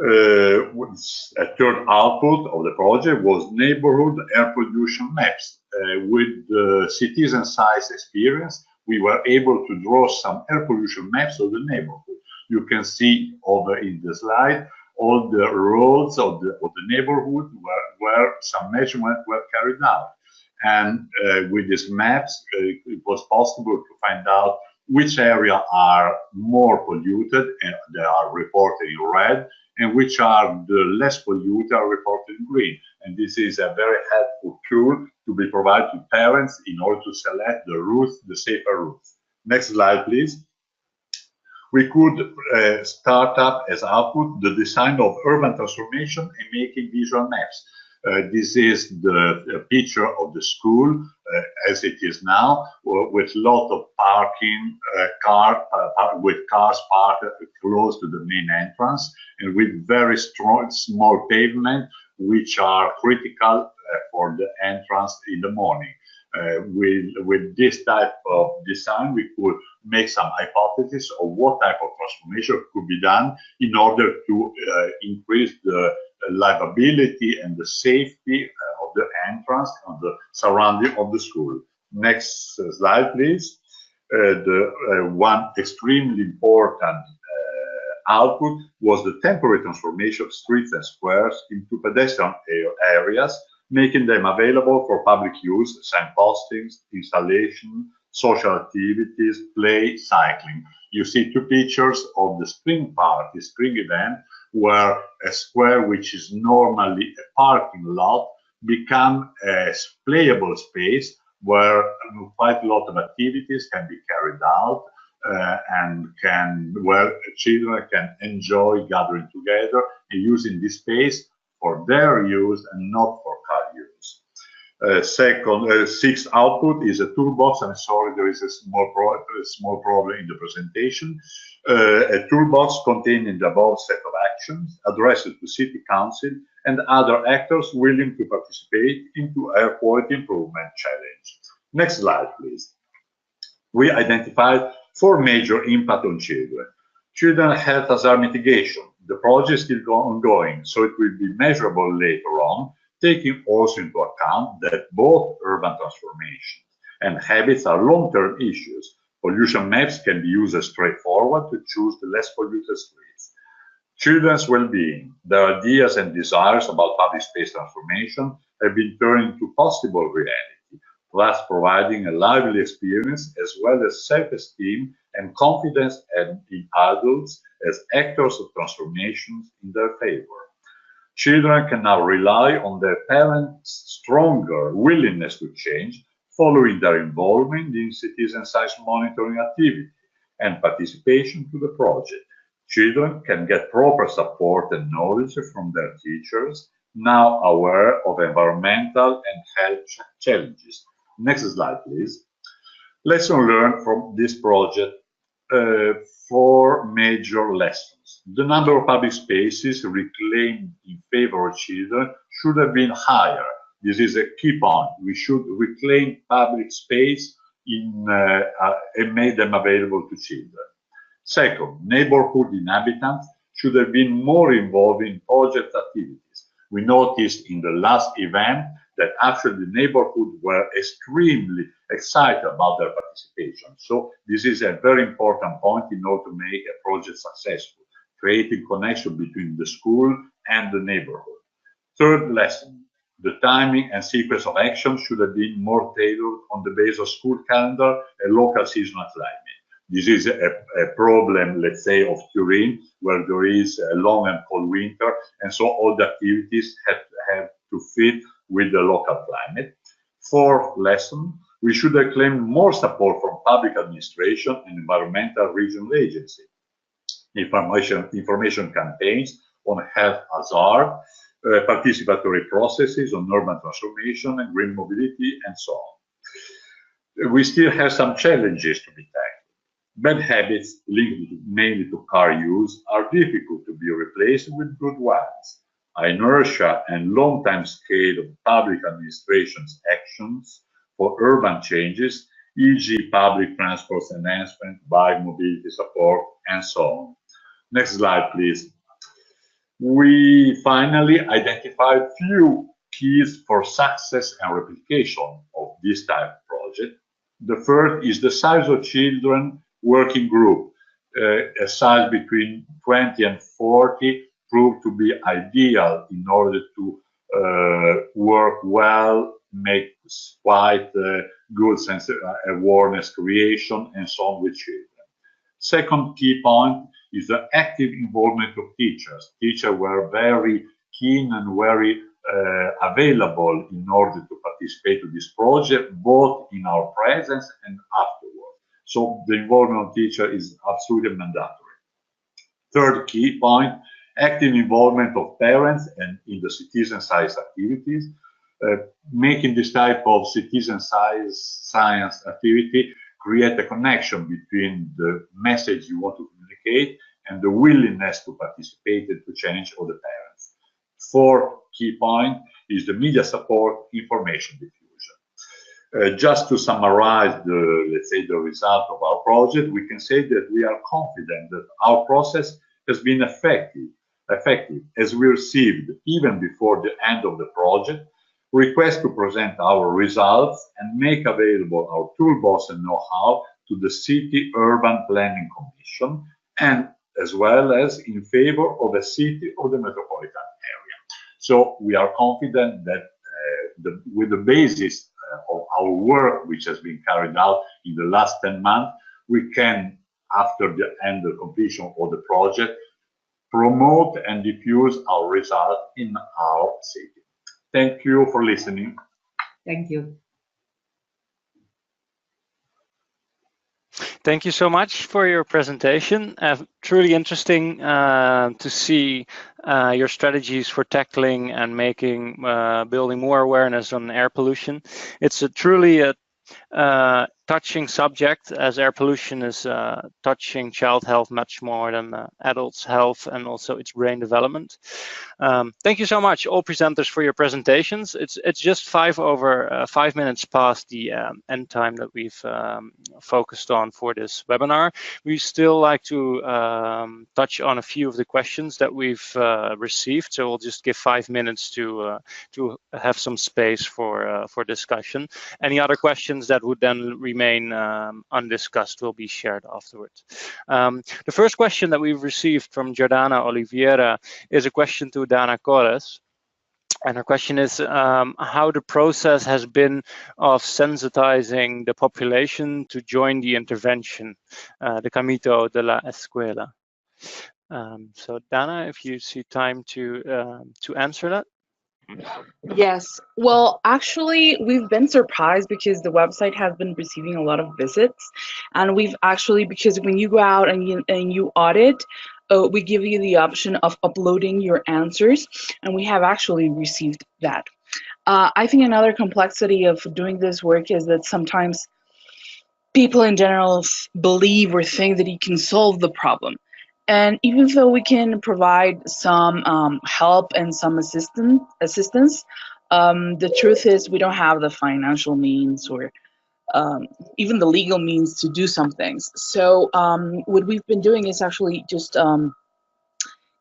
A third output of the project was neighborhood air pollution maps. With the citizen science experience, we were able to draw some air pollution maps of the neighborhood. You can see over in the slide all the roads of the neighborhood where some measurements were carried out. And with these maps, it was possible to find out which areas are more polluted and they are reported in red, and which are the less polluted are reported in green. And this is a very helpful tool to be provided to parents in order to select the routes, the safer routes. Next slide, please. We could start up as output the design of urban transformation and making visual maps. This is the picture of the school as it is now, with a lot of parking, with cars parked close to the main entrance, and with very small pavement, which are critical for the entrance in the morning. with this type of design, we could make some hypotheses of what type of transformation could be done in order to increase the livability and the safety of the entrance and the surrounding of the school. Next slide, please. One extremely important output was the temporary transformation of streets and squares into pedestrian areas, making them available for public use, signpostings, installation, social activities, play, cycling. You see two pictures of the spring party, spring event, where a square which is normally a parking lot become a playable space where quite a lot of activities can be carried out and where children can enjoy gathering together and using this space for their use and not for car use. Sixth output is a toolbox. I'm sorry, there is a small problem in the presentation. A toolbox containing the above set of actions addressed to City Council and other actors willing to participate into air quality improvement challenge. Next slide, please. We identified 4 major impacts on children. Children health hazard mitigation. The project is still ongoing, so it will be measurable later on, taking also into account that both urban transformations and habits are long-term issues. Pollution maps can be used as straightforward to choose the less polluted streets. Children's well-being, their ideas and desires about public space transformation have been turned into possible reality, thus providing a lively experience as well as self-esteem and confidence in adults as actors of transformations in their favor. Children can now rely on their parents' stronger willingness to change following their involvement in citizen science monitoring activity and participation to the project. Children can get proper support and knowledge from their teachers, now aware of environmental and health challenges. Next slide, please. Lesson learned from this project. 4 major lessons. The number of public spaces reclaimed in favor of children should have been higher. This is a key point. We should reclaim public space and make them available to children. Second, neighborhood inhabitants should have been more involved in project activities. We noticed in the last event that actually the neighborhood were extremely excited about their participation. So this is a very important point in order to make a project successful, creating connection between the school and the neighborhood. Third lesson, the timing and sequence of action should have been more tailored on the basis of school calendar and local seasonal climate. This is a problem, let's say, of Turin, where there is a long and cold winter, and so all the activities have to fit with the local climate. Fourth lesson, we should have claimed more support from public administration and environmental regional agency. Information campaigns on health hazard, participatory processes on urban transformation and green mobility, and so on. We still have some challenges to be tackled. Bad habits linked mainly to car use are difficult to be replaced with good ones. Inertia and long time scale of public administration's actions for urban changes, e.g. public transport enhancement, bike mobility support, and so on. Next slide, please. We finally identified few keys for success and replication of this type of project. The first is the size of children working group. A size between 20 and 40 proved to be ideal in order to work well, make quite good sense awareness creation, and so on with children. Second key point is the active involvement of teachers. Teachers were very keen and very available in order to participate in this project, both in our presence and afterwards. So the involvement of teacher is absolutely mandatory. Third key point, active involvement of parents and in the citizen science activities, making this type of citizen science activity create a connection between the message you want to communicate and the willingness to participate and to change of the parents. Fourth key point is the media support, information diffusion. Just to summarize let's say, the result of our project, we can say that we are confident that our process has been effective, as we received, even before the end of the project, requests to present our results and make available our toolbox and know-how to the City Urban Planning Commission, and as well as in favor of the city of the metropolitan area. So we are confident that with the basis of our work, which has been carried out in the last 10 months, we can, after the end of completion of the project, promote and diffuse our result in our city. Thank you for listening. Thank you. Thank you so much for your presentation. Truly interesting to see your strategies for tackling and making, building more awareness on air pollution. It's truly a touching subject, as air pollution is touching child health much more than adults' health and also its brain development. Thank you so much, all presenters, for your presentations. It's just 5 minutes past the end time that we've focused on for this webinar. We still like to touch on a few of the questions that we've received, so we'll just give 5 minutes to have some space for discussion. Any other questions that would then remain undiscussed will be shared afterwards. The first question that we've received from Jordana Oliveira is a question to Dana Cores. And her question is how the process has been of sensitizing the population to join the intervention, the Camino de la Escuela. So Dana, if you see time to answer that. Yes. Well, actually, we've been surprised because the website has been receiving a lot of visits, and we've actually, because when you go out and you audit, we give you the option of uploading your answers, and we have actually received that. I think another complexity of doing this work is that sometimes people in general believe or think that you can solve the problem. And even though we can provide some help and some assistance, the truth is we don't have the financial means or even the legal means to do some things. So what we've been doing is actually just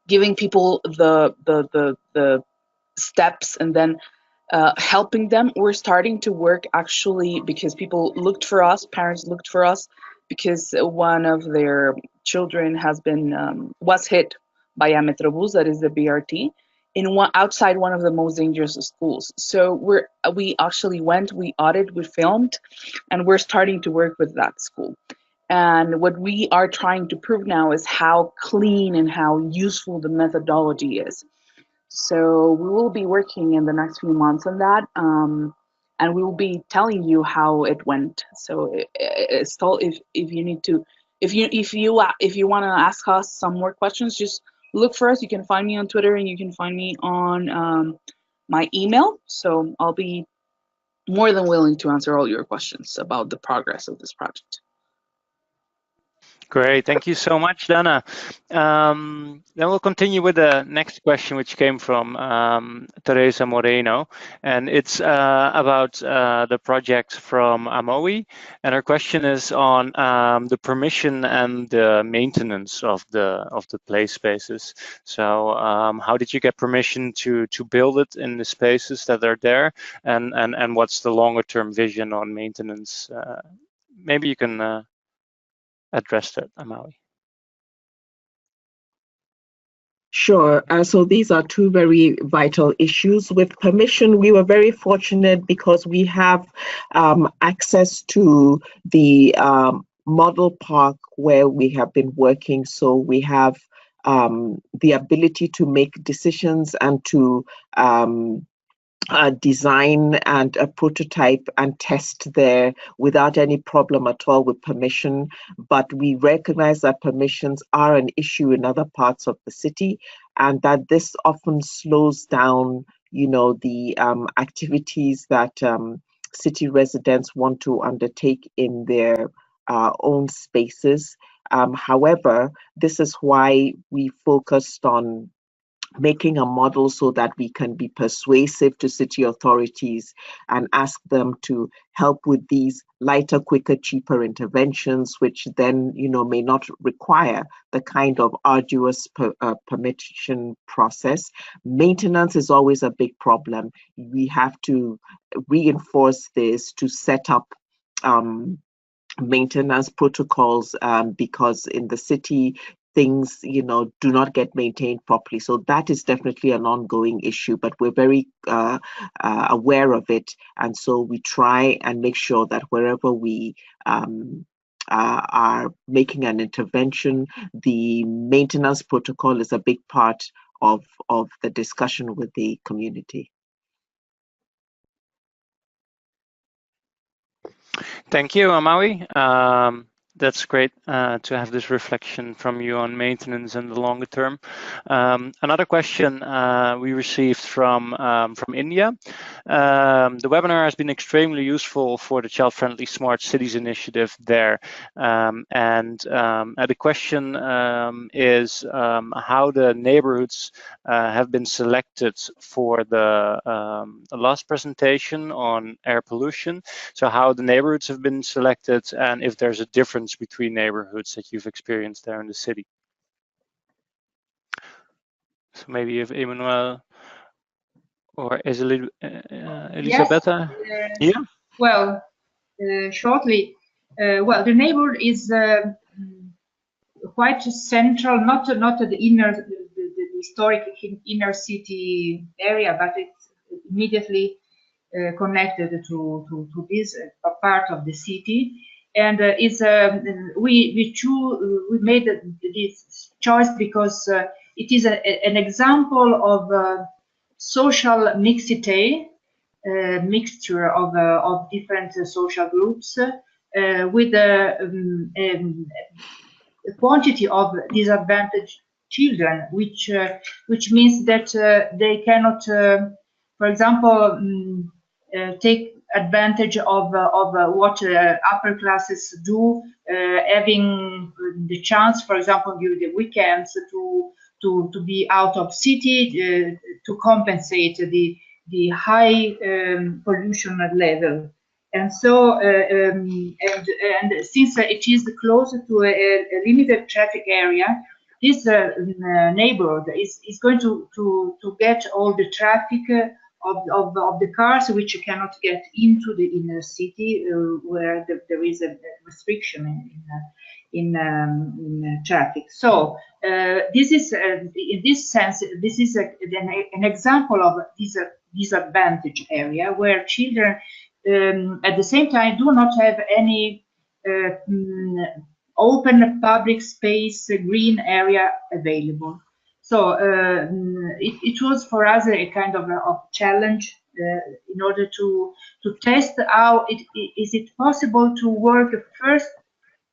giving people the steps and then helping them. We're starting to work actually because people looked for us, parents looked for us, because one of their children has been was hit by a Metrobus, that is the BRT, outside one of the most dangerous schools. So we actually went, we audited, we filmed, and we're starting to work with that school. And what we are trying to prove now is how clean and how useful the methodology is. So we will be working in the next few months on that, and we will be telling you how it went. So still, if you need to, if you want to ask us some more questions, just look for us. You can find me on Twitter, and you can find me on my email. So I'll be more than willing to answer all your questions about the progress of this project. Great, thank you so much, Dana. Then we'll continue with the next question, which came from Teresa Moreno, and it's about the project from Amowi. And her question is on the permission and the maintenance of the play spaces. So how did you get permission to build it in the spaces that are there, and what's the longer term vision on maintenance? Maybe you can address that, Amowi. Sure. So these are two very vital issues. With permission, we were very fortunate because we have access to the model park where we have been working. So we have the ability to make decisions and to design and a prototype and test there without any problem at all with permission. But we recognize that permissions are an issue in other parts of the city, and that this often slows down, you know, the activities that city residents want to undertake in their own spaces. However, this is why we focused on making a model so that we can be persuasive to city authorities and ask them to help with these lighter, quicker, cheaper interventions, which then, may not require the kind of arduous permission process. Maintenance is always a big problem. We have to reinforce this to set up maintenance protocols because in the city, things, do not get maintained properly. So that is definitely an ongoing issue, but we're very aware of it. And so we try and make sure that wherever we are making an intervention, the maintenance protocol is a big part of the discussion with the community. Thank you, Amawi. That's great to have this reflection from you on maintenance in the longer term. Another question we received from India. The webinar has been extremely useful for the child-friendly smart cities initiative there. The question is how the neighborhoods have been selected for the last presentation on air pollution. So how the neighborhoods have been selected and if there's a difference between neighborhoods that you've experienced there in the city. So maybe if Emmanuel or Elisabetta? Yes, Yeah. Well, shortly, well, the neighborhood is quite central, not the inner, the historic inner city area, but it's immediately connected to this part of the city. And we made this choice because it is an example of social mixity, mixture of different social groups with a quantity of disadvantaged children, which means that they cannot, for example, take advantage of what upper classes do, having the chance, for example, during the weekends to be out of city to compensate the high pollution level. And so, and since it is close to a limited traffic area, this neighborhood is going to get all the traffic of the cars which cannot get into the inner city where there is a restriction in traffic. So this is in this sense, this is an example of this disadvantaged area where children at the same time do not have any open public space, green area available. So it was for us a kind of challenge in order to test how is it possible to work first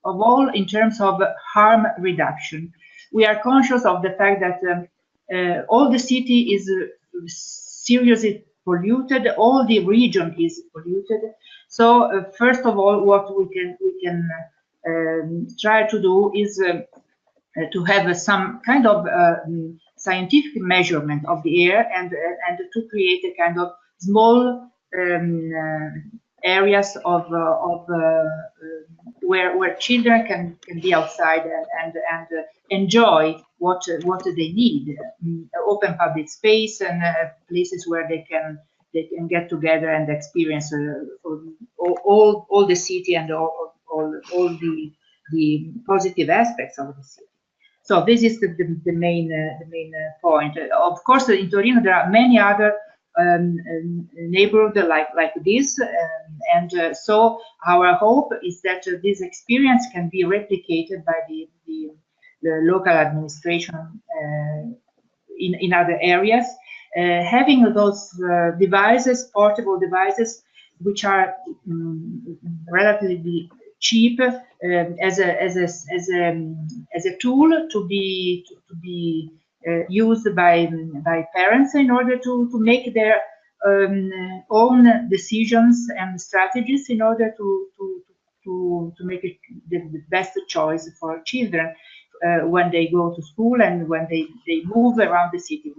of all in terms of harm reduction. We are conscious of the fact that all the city is seriously polluted, all the region is polluted. So first of all, what we can try to do is to have some kind of scientific measurement of the air and to create a kind of small areas of where children can be outside and enjoy what they need, open public space and places where they can get together and experience all the city and all the positive aspects of the city. So this is the main point. Of course, in Torino there are many other neighborhoods like this, and so our hope is that this experience can be replicated by the local administration in other areas, having those devices, portable devices, which are relatively cheap as a tool to be used by parents in order to make their own decisions and strategies in order to make it the best choice for children. when they go to school and when they move around the city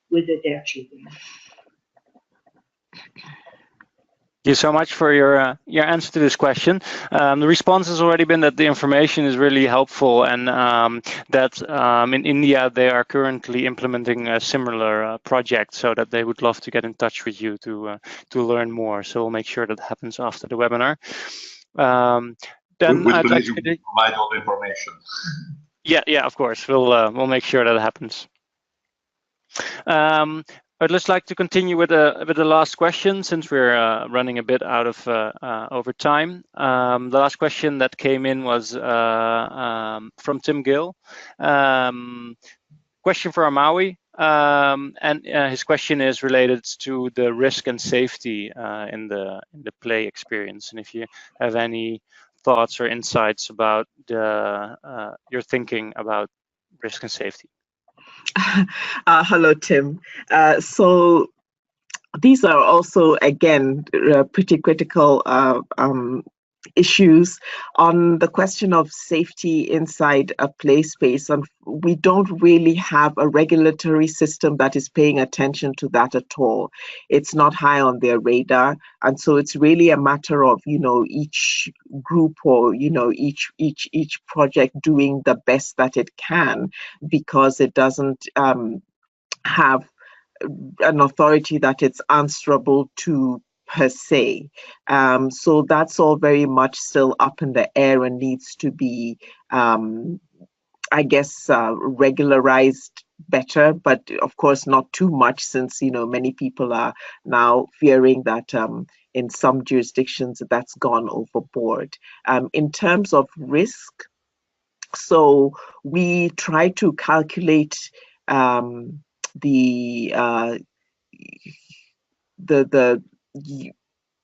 with their children. Thank you so much for your answer to this question. The response has already been that the information is really helpful, and that in India they are currently implementing a similar project, so that they would love to get in touch with you to learn more. So we'll make sure that happens after the webinar. Then I'd like to provide all the information. Yeah, of course. We'll make sure that happens. I'd just like to continue with the last question, since we're running a bit out of over time. The last question that came in was from Tim Gill. Question for Amawi, and his question is related to the risk and safety in the play experience, and if you have any thoughts or insights about your thinking about risk and safety. Hello, Tim. So these are also, again, pretty critical issues on the question of safety inside a play space. And we don't really have a regulatory system that is paying attention to that at all. It's not high on their radar. And so it's really a matter of, each group or, each project doing the best that it can, because it doesn't have an authority that it's answerable to per se. So that's all very much still up in the air and needs to be, I guess, regularized better, but of course not too much, since many people are now fearing that in some jurisdictions that's gone overboard. In terms of risk, so we try to calculate the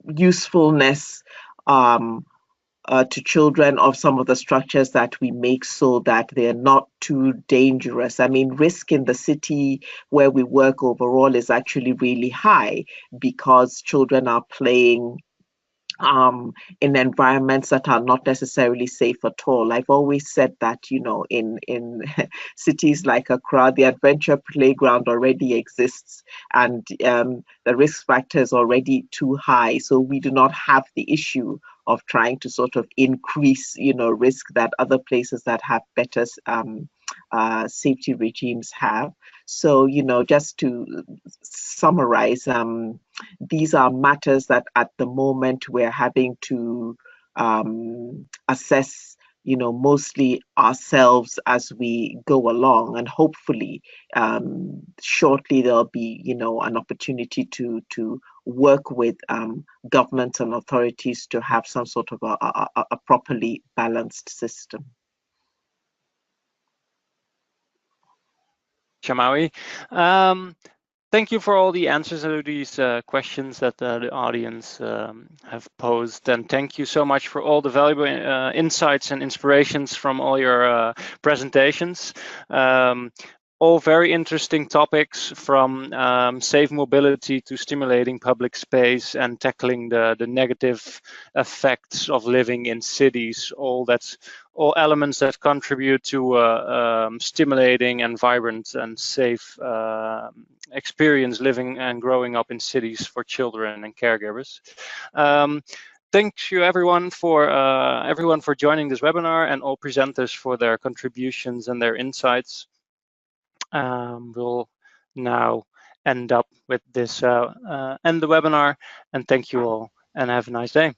usefulness to children of some of the structures that we make, so that they're not too dangerous. I mean, risk in the city where we work overall is actually really high, because children are playing in environments that are not necessarily safe at all. I've always said that, in cities like Accra, the adventure playground already exists, and the risk factor is already too high. So we do not have the issue of trying to sort of increase, risk that other places that have better safety regimes have. So, just to summarize, these are matters that at the moment we're having to assess, mostly ourselves as we go along, and hopefully shortly there'll be, an opportunity to work with governments and authorities to have some sort of a properly balanced system. Shamawi, thank you for all the answers to these questions that the audience have posed, and thank you so much for all the valuable insights and inspirations from all your presentations. All very interesting topics, from safe mobility to stimulating public space and tackling the negative effects of living in cities. All elements that contribute to stimulating and vibrant and safe experience living and growing up in cities for children and caregivers. Thank you everyone for joining this webinar, and all presenters for their contributions and their insights. We'll now end up with this end the webinar, and thank you all, and have a nice day.